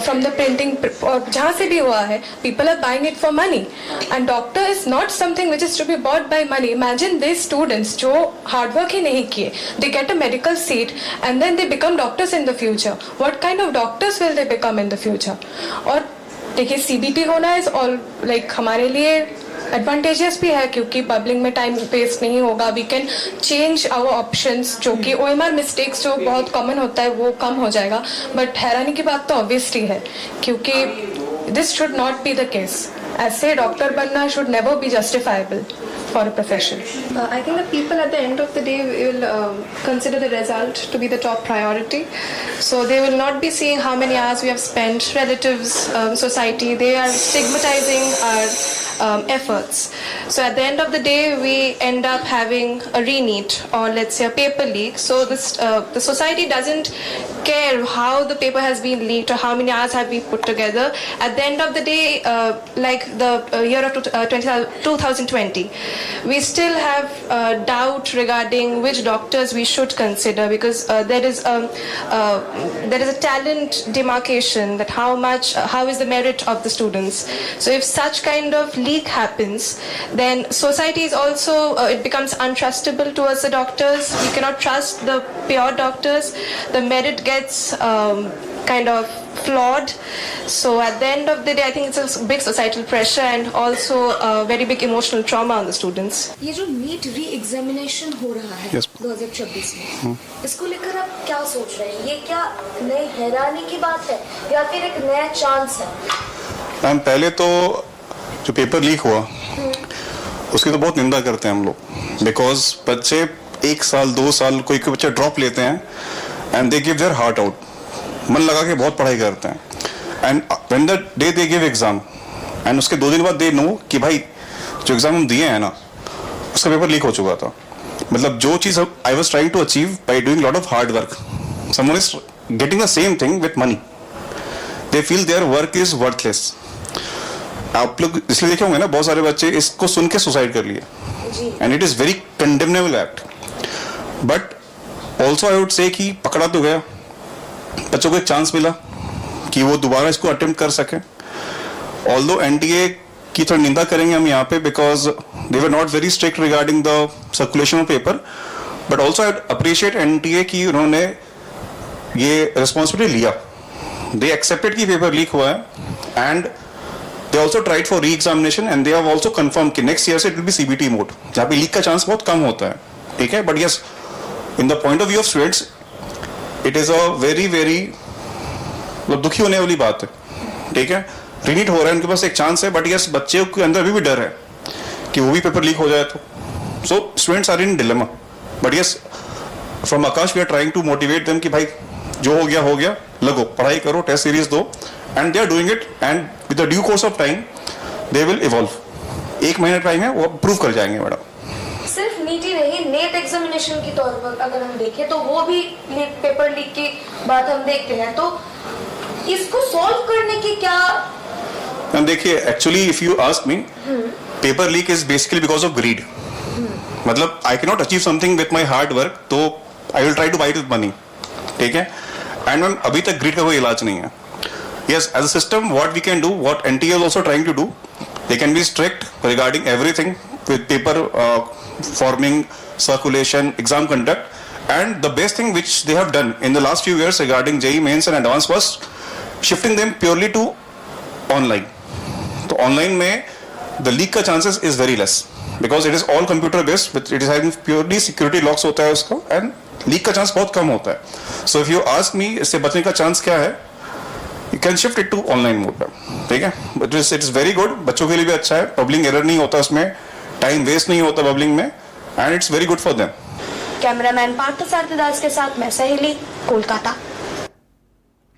from the printing जहाँ से भी हुआ है, people are buying it for money and doctor is not something which is to be bought by money. Imagine these students जो hard work ही नहीं किए, they get a medical seat and then they become doctors in the future. What kind of doctors will they become in the future? और देखिए CBT होना is all like हमारे लिए advantages भी है क्योंकि पब्लिक में टाइम वेस्ट नहीं होगा, we can change our options, जो कि OMR मिस्टेक्स जो बहुत कॉमन होता है वो कम हो जाएगा। बट हैरानी की बात तो ऑब्वियसली है क्योंकि this should not be the case. ऐसे डॉक्टर बनना should never be justifiable for a profession. I think the people at the end of the day will consider the result to be the top priority. So they will not be seeing how many hours we have spent, relatives, society. They are stigmatizing our efforts. So at the end of the day, we end up having a re-NEET or let's say a paper leak. So this the society doesn't care how the paper has been leaked or how many hours have been put together. At the end of the day, like the year of 2020. We still have doubt regarding which doctors we should consider because there is a talent demarcation that how is the merit of the students. So if such kind of leak happens, then society is also it becomes untrustable towards the doctors. We cannot trust the pure doctors. The merit gets kind of flawed. So at the end of the day, I think it's a big societal pressure and also a very big emotional trauma on the students. ये जो NEET re examination हो रहा है 2026 में, इसको लेकर आप क्या सोच रहे हैं? ये क्या नई हैरानी की बात है या फिर एक नया चांस है? मैम पहले तो जो पेपर लीक हुआ उसकी तो बहुत निंदा करते हैं हम लोग, बिकॉज बच्चे 1 साल 2 साल कोई बच्चे ड्रॉप लेते हैं and they give their heart out, मन लगा के बहुत पढ़ाई करते हैं and when the day they give exam and उसके 2 दिन बाद दे नो कि भाई जो एग्जाम हम दिए हैं ना उसका पेपर लीक हो चुका था। मतलब जो चीज I was trying to achieve by doing lot of hard work, someone is getting the same thing with money, they feel their work is worthless. आप लोग इसलिए देखे होंगे ना बहुत सारे बच्चे इसको सुन के सुसाइड कर लिए and it is very condemnable act. But also I would say कि पकड़ा तो गया, बच्चों को एक चांस मिला कि वो दोबारा इसको अटेम्प्ट कर सके। ऑल्दो NTA की थोड़ी निंदा करेंगे हम यहाँ पे because they were not very strict regarding the circulation of paper, but also I appreciate NTA कि उन्होंने ये रिस्पॉन्सिबिलिटी लिया, दे एक्सेप्टेड कि पेपर लीक हुआ है and they also tried for re examination and they have also confirm कि next year से it will be CBT mode जहाँ पे लीक का चांस बहुत कम होता है, ठीक है। But yes, in the point of view of students it is a very very मतलब दुखी होने वाली बात है, ठीक है। रीनीट हो रहा है, उनके पास एक चांस है, बट यस बच्चे के अंदर अभी भी डर है कि वो भी पेपर लीक हो जाए तो। So students are in dilemma, but yes from Aakash we are trying to motivate them कि भाई जो हो गया, लगो पढ़ाई करो, टेस्ट सीरीज दो and they are doing it and with the due course of time they will evolve. 1 महीना टाइम है, वो प्रूव कर जाएंगे मैडम। सिर्फ नीट ही नहीं, नेट एग्जामिनेशन की तौर पर अगर हम देखें तो वो भी पेपर लीक की बात हम देखते हैं, तो इसको सॉल्व करने की क्या? देखिए actually if you ask me, paper leak is basically because of greed. मतलब I can not achieve something with my hard work, तो I will try to buy it with money, ठीक है। एंड मैम अभी तक grid का कोई इलाज नहीं है। Yes, as a system what we can do, what NTA is also trying to do, they can be strict regarding everything with paper forming, circulation, exam conduct, and the best thing which they have done in the last few years regarding JEE Mains and Advanced was shifting them purely to online. So online में the leak का chances is very less because it is all computer based, but it is having purely security locks होता है उसका and leak का chance बहुत कम होता है। So if you ask me इससे बचने का chance क्या है, you can shift it to online mode, ठीक है। But it is very good, बच्चों के लिए भी अच्छा है, पब्लिंग एरर नहीं होता उसमें, टाइम वेस्ट नहीं होता बबलिंग में and it's very good for them. Cameraman Parth Sarathi Das के साथ मैं सहेली, कोलकाता।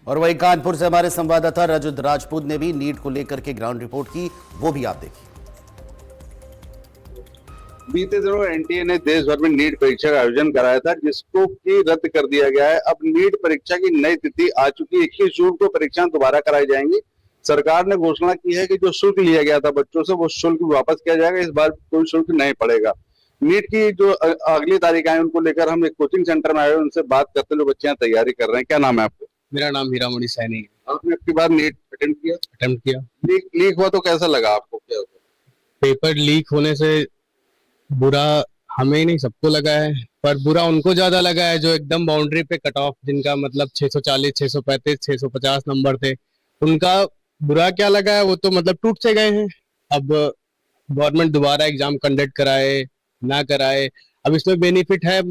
और वहीं कानपुर से हमारे संवाददाता रजत राजपूत ने भी नीट को लेकर के ग्राउंड रिपोर्ट की, वो भी आप देखिए। बीते दिनों एनटीए ने देश भर में नीट परीक्षा का आयोजन कराया था, जिसको कि रद्द कर दिया गया है। अब नीट परीक्षा की नई तिथि आ चुकी है। 21 जून को परीक्षा दोबारा कराई जाएंगी। सरकार ने घोषणा की है कि जो शुल्क लिया गया था बच्चों से, वो शुल्क वापस किया जाएगा। इस बार कोई शुल्क नहीं पड़ेगा। नीट की जो अगली तारीख है उनको लेकर हम एक कोचिंग सेंटर में आए, उनसे बात करते जो बच्चे तैयारी कर रहे हैं। क्या नाम है आपको? मेरा नाम हीरामणि सैनी है। आपने अपनी बार नीट अटेम्प्ट किया? लीक हुआ तो कैसा लगा आपको? क्या हुआ? पेपर लीक होने से बुरा हमें ही नहीं, सबको लगा है, पर बुरा उनको ज्यादा लगा है जो एकदम बाउंड्री पे कट ऑफ, जिनका मतलब 640, 635, 650 नंबर थे। उनका बुरा क्या लगा है, वो तो मतलब टूट से गए हैं। अब गवर्नमेंट दोबारा एग्जाम कंडक्ट कराए ना कराए, अब इसमें बेनिफिट है,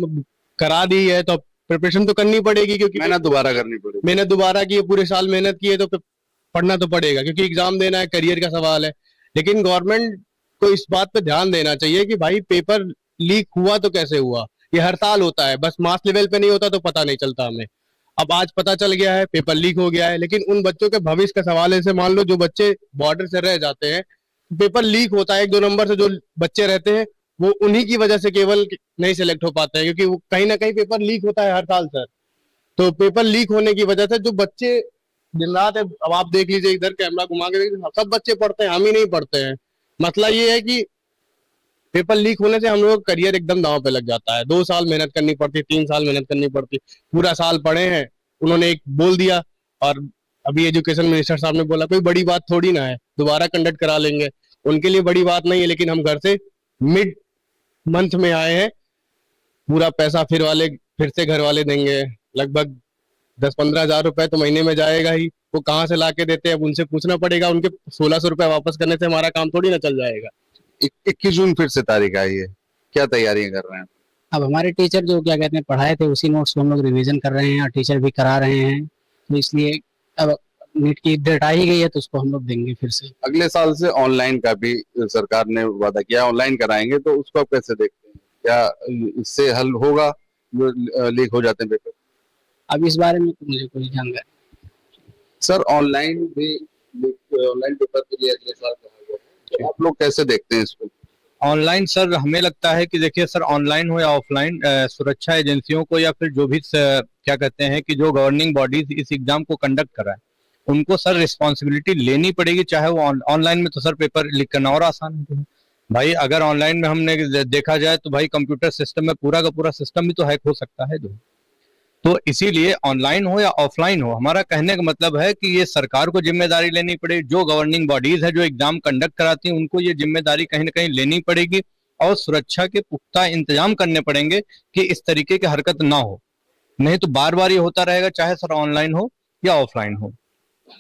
करा दी है तो प्रिपरेशन तो करनी पड़ेगी, क्योंकि मेहनत दोबारा करनी पड़ेगी। मेहनत दोबारा की है, पूरे साल मेहनत की है तो पढ़ना तो पड़ेगा, क्योंकि एग्जाम देना है, करियर का सवाल है। लेकिन गवर्नमेंट को इस बात पे ध्यान देना चाहिए कि भाई पेपर लीक हुआ तो कैसे हुआ। ये हर साल होता है, बस मास लेवल पे नहीं होता तो पता नहीं चलता हमें। अब आज पता चल गया है पेपर लीक हो गया है, लेकिन उन बच्चों के भविष्य का सवाल है। जैसे मान लो जो बच्चे बॉर्डर से रह जाते हैं, पेपर लीक होता है, 1-2 नंबर से जो बच्चे रहते हैं वो उन्हीं की वजह से केवल नहीं सिलेक्ट हो पाते हैं, क्योंकि कहीं ना कहीं पेपर लीक होता है हर साल सर। तो पेपर लीक होने की वजह से जो बच्चे दिन रात है, अब आप देख लीजिए, इधर कैमरा घुमा के देखिए, सब बच्चे पढ़ते हैं, हम ही नहीं पढ़ते हैं। मसला ये है कि पेपर लीक होने से हम लोग करियर एकदम दांव पे लग जाता है। 2 साल मेहनत करनी पड़ती, 3 साल मेहनत करनी पड़ती। पूरा साल पढ़े हैं, उन्होंने एक बोल दिया और अभी एजुकेशन मिनिस्टर साहब ने बोला, कोई बड़ी बात थोड़ी ना है, दोबारा कंडक्ट करा लेंगे। उनके लिए बड़ी बात नहीं है, लेकिन हम घर से मिड मंथ में आए हैं, पूरा पैसा फिर से घर वाले देंगे। लगभग 10-15 हजार रुपए तो महीने में जाएगा ही, वो कहाँ से ला के देते हैं, अब उनसे पूछना पड़ेगा। उनके 1600 रुपए वापस करने से हमारा काम थोड़ी ना चल जाएगा। 21 जून फिर से तारीख आई है, क्या तैयारियां कर रहे हैं? अब हमारे टीचर जो क्या कहते हैं पढ़ाए थे, उसी नोट्स को हम लोग रिवीजन कर रहे हैं और टीचर भी करा रहे हैं। तो इसलिए अब नीट की डेट आ ही गई है तो उसको हम लोग देंगे फिर से। अगले साल से ऑनलाइन का भी सरकार ने वादा किया, ऑनलाइन कराएंगे, तो उसको आप कैसे देखते हैं? क्या इससे हल होगा जो लीक हो जाते हैं पेपर? अब इस बारे में तो मुझे कोई जानकारी सर, ऑनलाइन पेपर के लिए अगले साल कहा गया है, तो आप लोग कैसे देखते हैं इसको? ऑनलाइन सर हमें लगता है कि देखिए सर, ऑनलाइन हो या ऑफलाइन, सुरक्षा एजेंसियों को या फिर जो भी क्या कहते हैं कि जो गवर्निंग बॉडीज इस एग्जाम को कंडक्ट कराए, उनको सर रिस्पॉन्सिबिलिटी लेनी पड़ेगी। चाहे वो ऑनलाइन में तो सर पेपर लीक करना और आसान है भाई। अगर ऑनलाइन में हमने देखा जाए तो भाई कंप्यूटर सिस्टम में पूरा का पूरा सिस्टम भी तो हैक हो सकता है। तो इसीलिए ऑनलाइन हो या ऑफलाइन हो, हमारा कहने का मतलब है कि ये सरकार को जिम्मेदारी लेनी पड़ेगी। जो गवर्निंग बॉडीज है जो एग्जाम कंडक्ट कराती हैं, उनको ये जिम्मेदारी कहीं ना कहीं लेनी पड़ेगी और सुरक्षा के पुख्ता इंतजाम करने पड़ेंगे कि इस तरीके की हरकत ना हो। नहीं तो बार बार ये होता रहेगा, चाहे सर ऑनलाइन हो या ऑफलाइन हो।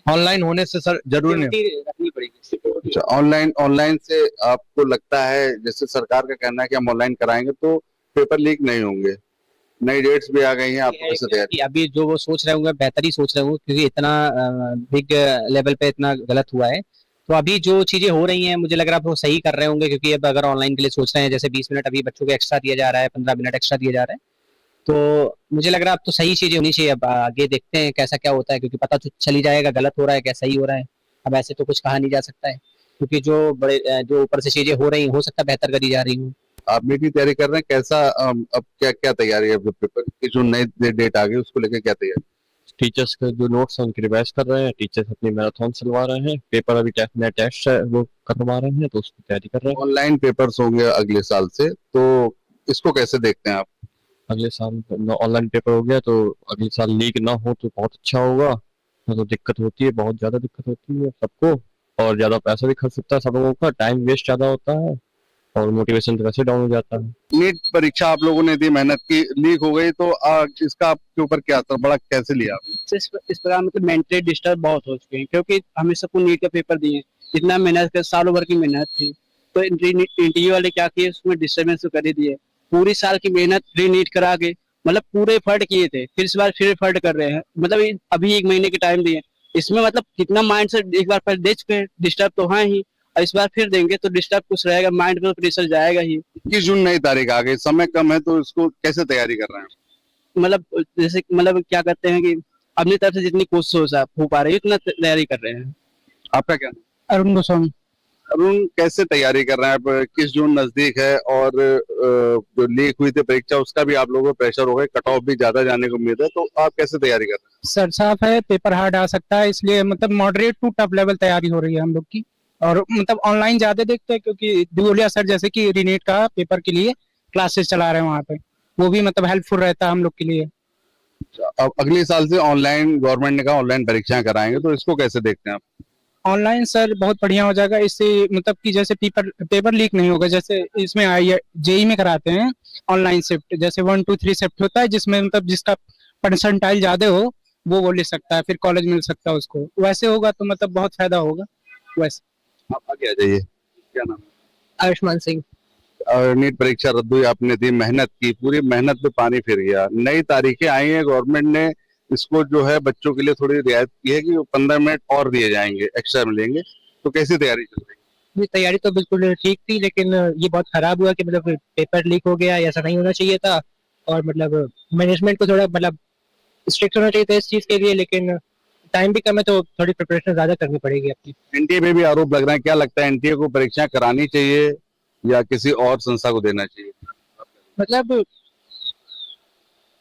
ऑनलाइन होने से सर जरूरी नहीं रखनी पड़ेगी। ऑनलाइन से आपको लगता है, जैसे सरकार का कहना है कि हम ऑनलाइन कराएंगे तो पेपर लीक नहीं होंगे, नई डेट्स भी आ गई हैं, आपको कैसे तैयारी? अभी जो वो सोच रहे होंगे बेहतर ही सोच रहे होंगे, क्योंकि इतना बिग लेवल पे इतना गलत हुआ है। तो अभी जो चीजें हो रही हैं मुझे लग रहा है वो सही कर रहे होंगे, क्योंकि अब अगर ऑनलाइन के लिए सोच रहे हैं, जैसे 20 मिनट अभी बच्चों को एक्स्ट्रा दिया जा रहा है, 15 मिनट एक्स्ट्रा दिया जा रहा है, तो मुझे लग रहा है अब तो सही चीजें होनी चाहिए। अब आगे देखते हैं कैसा क्या होता है, क्योंकि पता तो चल ही जाएगा गलत हो रहा है क्या सही हो रहा है। अब ऐसे तो कुछ कहा नहीं जा सकता है, क्योंकि जो ऊपर से चीजें हो रही हो सकता है बेहतर करी जा रही हूँ। आप नीट की तैयारी कर रहे हैं, कैसा अब क्या तैयारी है? पेपर की जो नई डेट आ गई उसको लेकर क्या तैयारी? टीचर्स के जो नोट्स हैं उनकी रिवाइज कर रहे हैं, टीचर्स अपनी मैराथन चलवा रहे हैं, पेपर अभी टेस्ट है वो करवा रहे हैं, तो उसकी तैयारी कर रहे हैं। ऑनलाइन पेपर्स होंगे अगले साल से, तो इसको कैसे देखते हैं आप? अगले साल ऑनलाइन पेपर हो गया तो अगले साल लीक ना हो तो बहुत अच्छा होगा। तो दिक्कत होती है, बहुत ज्यादा दिक्कत होती है सबको, और ज्यादा पैसा भी खर्च सकता है सब लोगों का, टाइम वेस्ट ज्यादा होता है और मोटिवेशन तो वैसे डाउन हो जाता है। नीट परीक्षा आप लोगों ने दी, मेहनत की, लीक हो गई, तो इसका आपके ऊपर क्या असर बड़ा, कैसे लिया आपने? इस प्रकार मतलब मेंटली डिस्टर्ब बहुत हो चुके हैं, क्योंकि हमें सबको नीट का पेपर दिए, इतना मेहनत कर, सालों भर की मेहनत थी, तो इंटरव्यू वाले क्या किए, उसमें डिस्टर्बेंस तो कर ही दिए। पूरी साल की मेहनत री नीट करा के, मतलब पूरे एफर्ट किए थे, फिर इस बार फिर एफर्ट कर रहे हैं, मतलब अभी 1 महीने के टाइम दिए, इसमें मतलब कितना माइंड से एक बार पहले दे चुके हैं, डिस्टर्ब तो है ही, और इस बार फिर देंगे तो डिस्टर्ब कुछ रहेगा, माइंड पे प्रेशर जाएगा ही। 21 जून नई तारीख आ गई, समय कम है, तो इसको कैसे तैयारी कर रहे हैं? मतलब जैसे मतलब क्या करते हैं कि अपनी तरफ से जितनी कोशिश हो पा रही है उतना तैयारी कर रहे हैं। आपका क्या? अरुण गोस्वामी। अरुण, कैसे तैयारी कर रहे हैं आप? किस जून नजदीक है और जो लीक हुई थी परीक्षा उसका भी आप लोगों को प्रेशर हो गया, कट ऑफ भी ज्यादा जाने को उम्मीद है, तो आप कैसे तैयारी कर रहे हैं? सर साफ है, पेपर हार्ड आ सकता है, इसलिए मतलब मॉडरेट टू टफ लेवल तैयारी हो रही है हम लोग की। और मतलब ऑनलाइन ज्यादा देखते हैं क्योंकि दिगोलिया सर जैसे कि रीनेट का पेपर के लिए क्लासेस चला रहे हैं वहाँ पे, वो भी मतलब हेल्पफुल रहता है हम लोग के लिए। अब अगले साल से ऑनलाइन, गवर्नमेंट ने कहा ऑनलाइन परीक्षाएं कराएंगे, तो इसको कैसे देखते हैं आप? ऑनलाइन सर बहुत बढ़िया हो जाएगा, इससे मतलब कि जैसे पेपर लीक नहीं होगा। जैसे इसमें जेई में कराते हैं ऑनलाइन शिफ्ट, जैसे 1 2 3 शिफ्ट होता है, जिसमें मतलब जिसका परसेंटाइल ज्यादा हो वो ले सकता है, फिर कॉलेज मिल सकता है उसको। वैसे होगा तो मतलब बहुत फायदा होगा। वैसे आप आगे आ जाइए। क्या नाम? आयुष्मान सिंह। नीट परीक्षा रद्द हुई, आपने दी, मेहनत की, पूरी मेहनत पे पानी फिर गया। नई तारीखें आई हैं, गवर्नमेंट ने इसको जो है बच्चों के लिए थोड़ी रियायत की है कि 15 मिनट और दिए जाएंगे, एक्स्ट्रा मिलेंगे, तो कैसी तैयारी चल रही है? ये तैयारी तो बिल्कुल ठीक थी, लेकिन ये बहुत खराब हुआ कि मतलब पेपर लीक हो गया, ऐसा नहीं होना चाहिए था। और मतलब मैनेजमेंट को थोड़ा मतलब स्ट्रिक्ट होना चाहिए था इस चीज के लिए, लेकिन टाइम भी कम है तो थोड़ी प्रिपरेशन ज्यादा करनी पड़ेगी अपनी। एनटीए पे भी आरोप लग रहा है, क्या लगता है एनटीए को परीक्षा करानी चाहिए या किसी और संस्था को देना चाहिए? मतलब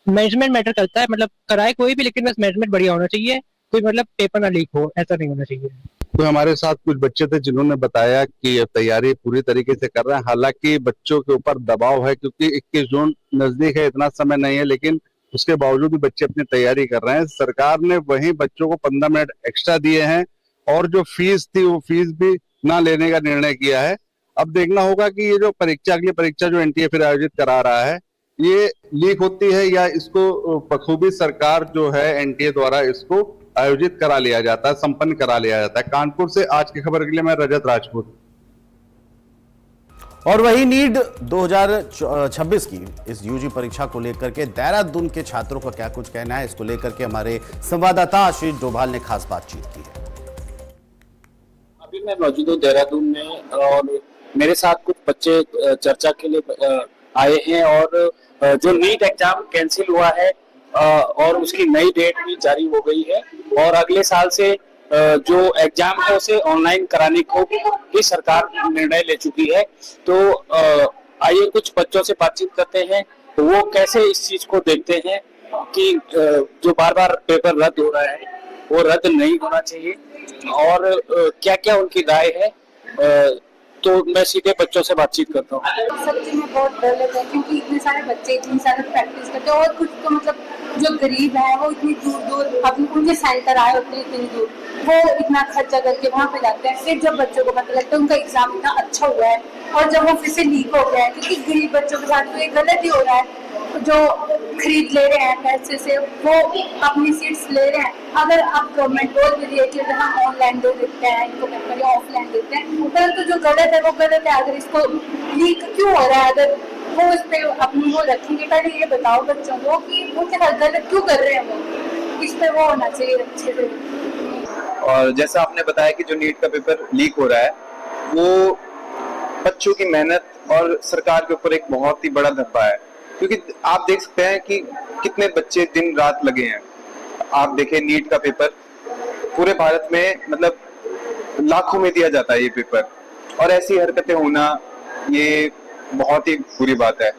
मैनेजमेंट मैटर करता है, मतलब कराए कोई भी, लेकिन बस मैनेजमेंट बढ़िया होना चाहिए, कोई मतलब पेपर ना लीक हो, ऐसा नहीं होना चाहिए। तो हमारे साथ कुछ बच्चे थे जिन्होंने बताया कि ये तैयारी पूरी तरीके से कर रहे हैं, हालांकि बच्चों के ऊपर दबाव है क्योंकि 21 जून नजदीक है, इतना समय नहीं है, लेकिन उसके बावजूद भी बच्चे अपनी तैयारी कर रहे हैं। सरकार ने वहीं बच्चों को 15 मिनट एक्स्ट्रा दिए हैं और जो फीस थी वो फीस भी ना लेने का निर्णय किया है। अब देखना होगा कि ये जो परीक्षा, अगली परीक्षा जो एनटीए फिर आयोजित करा रहा है, ये लीक होती है या इसको बखूबी सरकार जो है एनटीए द्वारा इसको आयोजित करा लिया जाता है, संपन्न करा लिया जाता है। कानपुर से आज की खबर के लिए मैं रजत राजपूत। और वही नीट 2026 की इस यूजी परीक्षा को लेकर के देहरादून के छात्रों का क्या कुछ कहना है, इसको लेकर के हमारे संवाददाता आशीष डोभाल ने खास बातचीत की है। अभी मैं मौजूद हूँ देहरादून में और मेरे साथ कुछ बच्चे चर्चा के लिए आए हैं और जो नीट एग्जाम कैंसिल हुआ है और उसकी नई डेट भी जारी हो गई है और अगले साल से जो एग्जाम है उसे ऑनलाइन कराने को भी सरकार निर्णय ले चुकी है। तो आइए कुछ बच्चों से बातचीत करते हैं, तो वो कैसे इस चीज को देखते हैं कि जो बार बार पेपर रद्द हो रहा है वो रद्द नहीं होना चाहिए और क्या क्या उनकी राय है। तो मैं सीधे बच्चों से बातचीत करता हूँ। सच्ची में बहुत डर लगता है क्योंकि इतने सारे बच्चे इतनी सारे प्रैक्टिस करते हैं और कुछ तो मतलब जो गरीब है वो इतनी दूर दूर अपने उनके सेंटर आए होते हैं, इतनी दूर वो इतना खर्चा करके वहाँ पे जाते हैं। फिर जब बच्चों को पता लगता है उनका एग्जाम इतना अच्छा हुआ है और जब वो फिर से लीक हो गया है, क्योंकि गरीब बच्चों के साथ तो ये गलत ही हो रहा है, जो खरीद ले रहे हैं पैसे से वो अपनी सीट्स ले रहे हैं। अगर आप गवर्नमेंट बोल भी रही है कि अगर हम ऑनलाइन दे देते हैं इनको पेपर या ऑफलाइन देते हैं, परंतु जो गलत है वो गलत है। अगर इसको लीक क्यों हो रहा है, अगर वो इस पे अपनी वो रखेंगे, पहले ये बताओ बच्चों को कि वो क्या गलत क्यों कर रहे हैं, वो इस पे वो होना चाहिए अच्छे से। और जैसा आपने बताया कि जो नीट का पेपर लीक हो रहा है वो बच्चों की मेहनत और सरकार के ऊपर एक बहुत ही बड़ा धब्बा है, क्योंकि आप देख सकते हैं कि कितने बच्चे दिन रात लगे हैं। आप देखें नीट का पेपर पूरे भारत में मतलब लाखों में दिया जाता है ये पेपर, और ऐसी हरकतें होना ये बहुत ही बुरी बात है।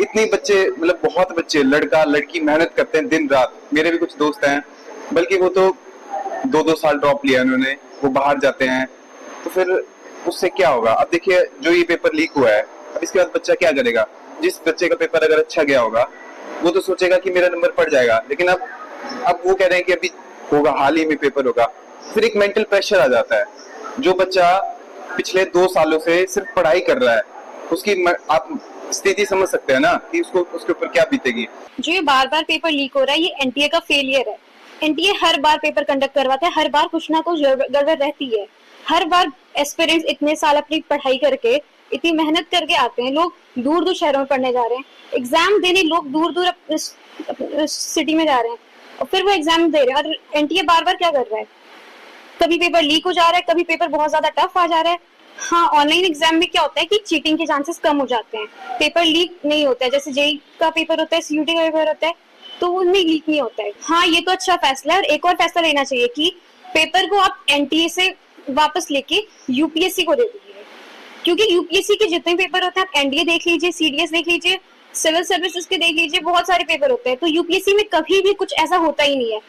इतने बच्चे मतलब बहुत बच्चे लड़का लड़की मेहनत करते हैं दिन रात। मेरे भी कुछ दोस्त हैं बल्कि वो तो 2-2 साल ड्रॉप लिया उन्होंने, वो बाहर जाते हैं, तो फिर उससे क्या होगा। अब देखिए जो ये पेपर लीक हुआ है, अब इसके बाद बच्चा क्या करेगा। जिस बच्चे का पेपर अगर अच्छा गया होगा वो तो सोचेगा कि मेरा नंबर पड़ जाएगा, लेकिन अब वो कह रहे हैं कि अभी होगा, हाल ही में पेपर होगा, फिर एक मेंटल प्रेशर आ जाता है। जो बच्चा पिछले 2 सालों से सिर्फ पढ़ाई कर रहा है उसकी आप स्थिति समझ सकते हैं ना कि उसको उसके ऊपर क्या बीतेगी। जो ये बार बार पेपर लीक हो रहा है ये एनटीए का फेलियर है। एनटीए हर बार पेपर कंडक्ट करवाता है, हर बार कुछ ना कुछ गड़बड़ रहती है। हर बार एस्पिरेंट्स इतने साल अपनी पढ़ाई करके इतनी मेहनत करके आते हैं, लोग दूर दूर शहरों में पढ़ने जा रहे हैं, एग्जाम देने लोग दूर दूर सिटी में जा रहे हैं और फिर वो एग्जाम दे रहे हैं। और एनटीए बार बार क्या कर रहा है, कभी पेपर लीक हो जा रहा है, कभी पेपर बहुत ज्यादा टफ आ जा रहा है। हाँ, ऑनलाइन एग्जाम में क्या होता है कि चीटिंग के चांसेस कम हो जाते हैं, पेपर लीक नहीं होता है। जैसे जेई का पेपर होता है, सीयूटी का पेपर होता है, तो उनमें लीक नहीं होता है। हाँ, ये तो अच्छा फैसला है। और एक और फैसला लेना चाहिए कि पेपर को आप एनटीए से वापस लेके यूपीएससी को दे दीजिए, क्योंकि यूपीएससी के जितने पेपर होते हैं, आप एनडीए देख लीजिए, सीडीएस देख लीजिए, सिविल सर्विसेज के देख लीजिए, बहुत सारे पेपर होते हैं। तो यूपीएससी में कभी भी कुछ ऐसा होता ही नहीं है।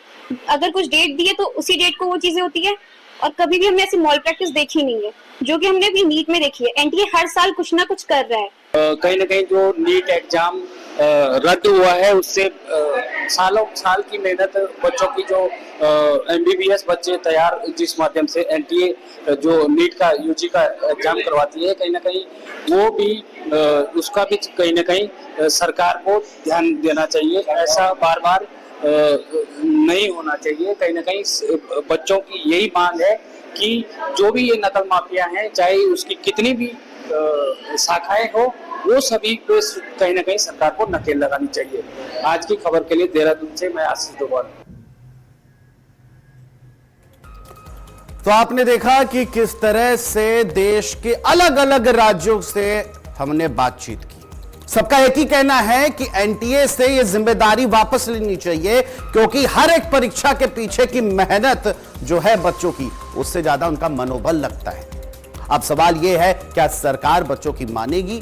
अगर कुछ डेट दी है तो उसी डेट को वो चीजें होती है, और कभी भी हमने ऐसी मॉल प्रैक्टिस देखी नहीं है जो कि हमने अभी नीट में देखी है। एनटीए हर साल कुछ ना कुछ कर रहा है। कहीं ना कहीं जो नीट एग्जाम रद्द हुआ है, उससे सालों साल की मेहनत बच्चों की, जो एमबीबीएस बच्चे तैयार जिस माध्यम से एनटीए जो नीट का यूजी का एग्जाम करवाती है, कहीं ना कहीं वो भी उसका भी कहीं ना कहीं सरकार को ध्यान देना चाहिए। ऐसा बार बार नहीं होना चाहिए। कहीं ना कहीं बच्चों की यही मांग है कि जो भी ये नकल माफिया हैं, चाहे उसकी कितनी भी शाखाएं हो, वो सभी को कहीं ना कहीं सरकार को नकेल लगानी चाहिए। आज की खबर के लिए देहरादून से मैं आशीष दोबारा। तो आपने देखा कि किस तरह से देश के अलग अलग राज्यों से हमने बातचीत की। सबका एक ही कहना है कि एनटीए से ये जिम्मेदारी वापस लेनी चाहिए, क्योंकि हर एक परीक्षा के पीछे की मेहनत जो है बच्चों की, उससे ज्यादा उनका मनोबल लगता है। अब सवाल यह है, क्या सरकार बच्चों की मानेगी?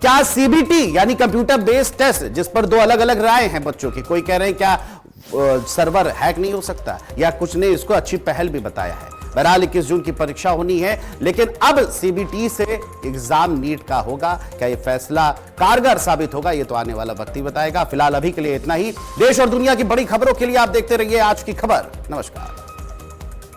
क्या सीबीटी यानी कंप्यूटर बेस्ड टेस्ट, जिस पर दो अलग अलग राय हैं बच्चों की, कोई कह रहे हैं क्या सर्वर हैक नहीं हो सकता, या कुछ ने इसको अच्छी पहल भी बताया है। बहरहाल 21 जून की परीक्षा होनी है, लेकिन अब सीबीटी से एग्जाम नीट का होगा। क्या यह फैसला कारगर साबित होगा, यह तो आने वाला वक्त ही बताएगा। फिलहाल अभी के लिए इतना ही। देश और दुनिया की बड़ी खबरों के लिए आप देखते रहिए आज की खबर। नमस्कार।